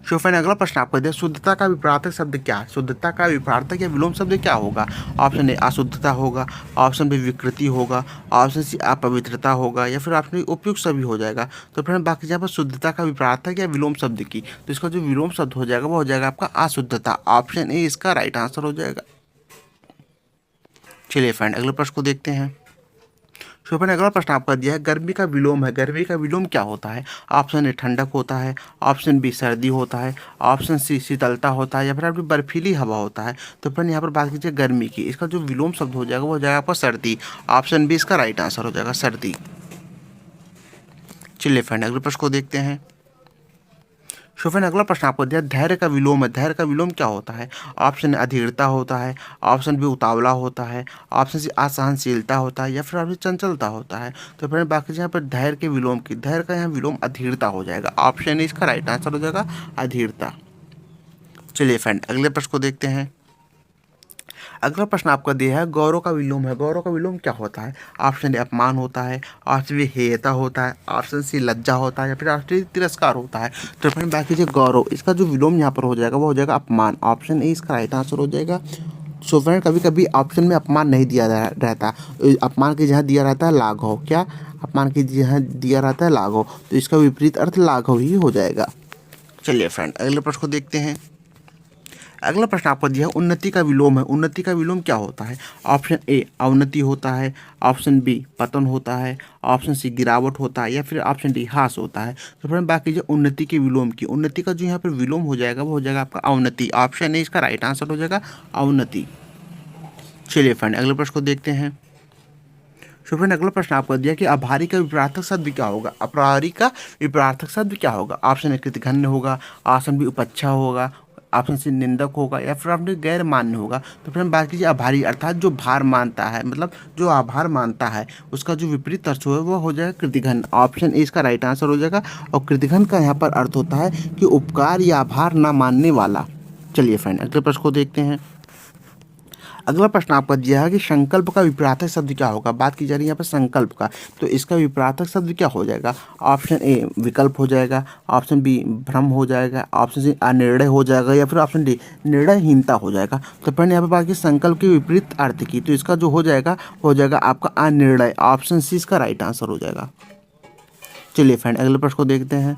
सो फ्रेंड अगला प्रश्न आपको दिया शुद्धता का विपरीत शब्द क्या है। शुद्धता का विपरीत या विलोम शब्द क्या होगा। ऑप्शन ए अशुद्धता होगा, ऑप्शन बी विकृति होगा, ऑप्शन सी अपवित्रता होगा या फिर ऑप्शन डी उपयुक्त सभी हो जाएगा। तो फ्रेंड बाकी यहाँ पर शुद्धता का विपरीत या विलोम शब्द की तो इसका जो विलोम शब्द हो जाएगा वो हो जाएगा आपका अशुद्धता। ऑप्शन ए इसका राइट आंसर हो जाएगा। चलिए फ्रेंड अगले प्रश्न को देखते हैं। सो फ्रेंड अगला प्रश्न आपका दिया है गर्मी का विलोम है। गर्मी का विलोम क्या होता है। ऑप्शन ए ठंडक होता है, ऑप्शन बी सर्दी होता है, ऑप्शन सी शीतलता होता है या फिर आपकी बर्फीली हवा होता है। तो फ्रेंड यहाँ पर बात कीजिए गर्मी की, इसका जो विलोम शब्द हो जाएगा वो हो जाएगा आपका सर्दी। ऑप्शन बी इसका राइट आंसर हो जाएगा सर्दी। चलिए फ्रेंड अगले प्रश्न को देखते हैं। सो फ्रेंड अगला प्रश्न आपको दिया धैर्य का विलोम है। धैर्य का विलोम क्या होता है। ऑप्शन ए अधीरता होता है, ऑप्शन बी उतावला होता है, ऑप्शन सी असहनशीलता होता है या फिर ऑप्शन चंचलता होता है। तो फ्रेंड बाकी यहाँ पर धैर्य के विलोम की धैर्य का यहाँ विलोम अधीरता हो जाएगा। ऑप्शन ए इसका राइट आंसर हो जाएगा अधीरता। चलिए फ्रेंड अगले प्रश्न को देखते हैं। अगला प्रश्न आपका दिया है गौरव का विलोम है। गौरव का विलोम क्या होता है। ऑप्शन ए अपमान होता है, ऑप्शन बी हेयता होता है, ऑप्शन सी लज्जा होता है या फिर ऑप्शन डी तिरस्कार होता है। तो फ्रेंड बाकी जो गौरव इसका जो विलोम यहाँ पर हो जाएगा वो हो जाएगा अपमान। ऑप्शन ए इसका राइट आंसर हो जाएगा। सो फ्रेंड कभी कभी ऑप्शन में अपमान नहीं दिया रहता, अपमान के जहाँ दिया रहता है लाघव। क्या अपमान के जहाँ दिया रहता है लाघव, तो इसका विपरीत अर्थ लाघव ही हो जाएगा। चलिए फ्रेंड अगले प्रश्न को देखते हैं। अगला प्रश्न आपको दिया है उन्नति का विलोम है। उन्नति का विलोम क्या होता है। ऑप्शन ए अवनति होता है, ऑप्शन बी पतन होता है, ऑप्शन सी गिरावट होता है या फिर ऑप्शन डी ह्रास होता है। तो फ्रेंड बाकी जो उन्नति के विलोम की उन्नति का जो यहाँ पर विलोम हो जाएगा वो हो जाएगा आपका अवनति। ऑप्शन ए इसका राइट आंसर हो जाएगा अवनति। चलिए फ्रेंड अगले प्रश्न को देखते हैं। सो फ्रेंड अगला प्रश्न आपको दिया कि आभारी का विपरीत शब्द क्या होगा। आभारी का विपरीत शब्द क्या होगा। ऑप्शन ए कृतघ्न होगा, ऑप्शन बी उपच्छा होगा, ऑप्शन सी निंदक होगा या फिर आपने गैर मान्य होगा। तो फ्रेंड बात कीजिए आभारी अर्थात जो भार मानता है, मतलब जो आभार मानता है उसका जो विपरीत अर्थ है वो हो जाएगा कृतघ्न। ऑप्शन ए इसका राइट आंसर हो जाएगा। और कृतघ्न का यहाँ पर अर्थ होता है कि उपकार या आभार ना मानने वाला। चलिए फ्रेंड अगले प्रश्न को देखते हैं। अगला प्रश्न आपका दिया है कि संकल्प का विपरीत शब्द क्या होगा। बात की जा रही है यहाँ पर संकल्प का, तो इसका विपरीत शब्द क्या हो जाएगा। ऑप्शन ए विकल्प हो जाएगा, ऑप्शन बी भ्रम हो जाएगा, ऑप्शन सी अनिर्णय हो जाएगा या फिर ऑप्शन डी निर्णयहीनता हो जाएगा। तो फ्रेंड यहाँ पर बात की संकल्प के विपरीत अर्थ की, तो इसका जो हो जाएगा हो जाएगा आपका अनिर्णय। ऑप्शन सी इसका राइट आंसर हो जाएगा। चलिए फ्रेंड अगले प्रश्न को देखते हैं।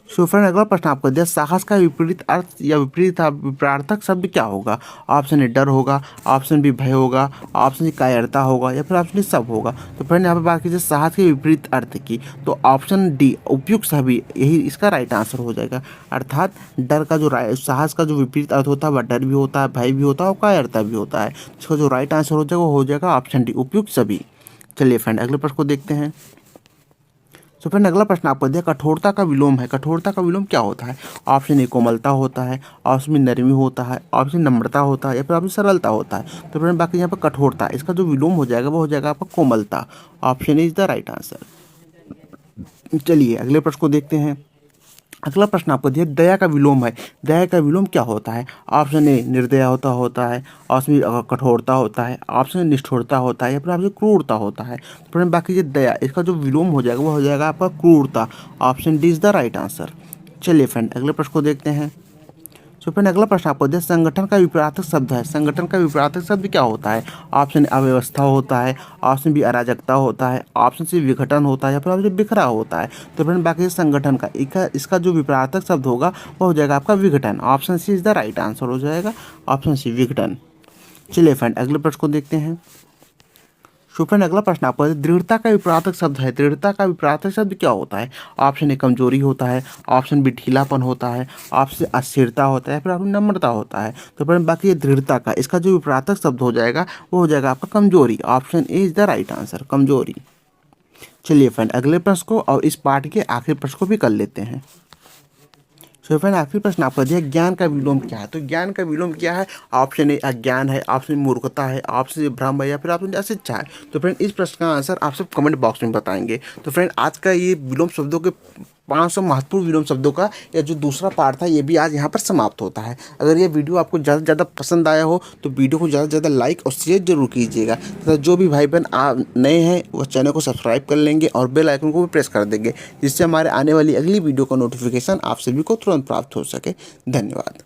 सो फ्रेंड अगला प्रश्न आपको दिया साहस का विपरीत अर्थ या विपरीतार्थक शब्द क्या होगा। ऑप्शन ए डर होगा, ऑप्शन बी भय होगा, ऑप्शन सी कायरता होगा या फिर ऑप्शन डी सब होगा। तो फ्रेंड यहाँ पर बात कीजिए साहस के विपरीत अर्थ की, तो ऑप्शन डी उपयुक्त सभी यही इसका राइट आंसर हो जाएगा। अर्थात डर का जो साहस का जो विपरीत अर्थ होता है वह डर भी होता है, भय भी होता है और कायरता भी होता है। इसका जो राइट आंसर हो जाएगा वो हो जाएगा ऑप्शन डी उपयुक्त सभी। चलिए फ्रेंड अगले प्रश्न को देखते हैं। तो फ्रेंड अगला प्रश्न आपको दिया कठोरता का विलोम है। कठोरता का विलोम क्या होता है। ऑप्शन ए कोमलता होता है, ऑप्शन बी नरमी होता है, ऑप्शन नम्रता होता है या फिर ऑप्शन सरलता होता है। तो फ्रेंड बाकी यहाँ पर कठोरता इसका जो विलोम हो जाएगा वो हो जाएगा आपका कोमलता। Option is the right answer. चलिए अगले प्रश्न को देखते हैं। अगला प्रश्न आपको दिया दया का विलोम है। दया का विलोम क्या होता है। ऑप्शन ए निर्दया होता है, ऑप्शन बी कठोरता होता है, ऑप्शन निष्ठुरता होता है या फिर आपसे क्रूरता होता है। तो फ्रेंड बाकी ये दया इसका जो विलोम हो जाएगा वो हो जाएगा आपका क्रूरता। Option D is the right answer. चलिए फ्रेंड अगले प्रश्न को देखते हैं। सो फ्रेंड अगला प्रश्न आपको दिया संगठन का विपरीत शब्द है। संगठन का विपरीत शब्द क्या होता है। ऑप्शन अव्यवस्था होता है, ऑप्शन बी अराजकता होता है, ऑप्शन सी विघटन होता है या फिर ऑप्शन बिखरा होता है। तो फ्रेंड बाकी संगठन का इसका जो विपरीत शब्द होगा वो हो जाएगा आपका विघटन। Option C is the right answer हो जाएगा। ऑप्शन सी विघटन। चलिए फ्रेंड अगले प्रश्न को देखते हैं। सो फ्रेंड अगला प्रश्न आपका है, दृढ़ता का विपरीतक शब्द है। दृढ़ता का विपरीतक शब्द क्या होता है? ऑप्शन ए कमजोरी होता है, ऑप्शन बी ढीलापन होता है, ऑप्शन अस्थिरता होता है, फिर ऑप्शन नम्रता होता है। तो फ्रेंड बाकी ये दृढ़ता का, इसका जो विपरीतक शब्द हो जाएगा वो हो जाएगा आपका कमजोरी। Option A is the right answer, कमजोरी। चलिए फ्रेंड अगले प्रश्न को और इस पार्ट के आखिरी प्रश्न को भी कर लेते हैं। सो फ्रेंड आखिरी प्रश्न आपका दिया, ज्ञान का विलोम क्या है? तो ज्ञान का विलोम क्या है? ऑप्शन ए अज्ञान है, ऑप्शन मूर्खता है, ऑप्शन ए भ्रम है, या फिर ऑप्शन अशिक्षा है। तो फ्रेंड इस प्रश्न का आंसर आप सब कमेंट बॉक्स में बताएंगे। तो फ्रेंड आज का ये विलोम शब्दों के 500 महत्वपूर्ण विलोम शब्दों का या जो दूसरा पार्ट था ये भी आज यहाँ पर समाप्त होता है। अगर ये वीडियो आपको ज़्यादा से ज़्यादा पसंद आया हो तो वीडियो को ज़्यादा से ज़्यादा लाइक और शेयर जरूर कीजिएगा तथा जो भी भाई बहन नए हैं वो चैनल को सब्सक्राइब कर लेंगे और बेल आइकन को भी प्रेस कर देंगे, जिससे हमारे आने वाली अगली वीडियो का नोटिफिकेशन आप सभी को तुरंत प्राप्त हो सके। धन्यवाद।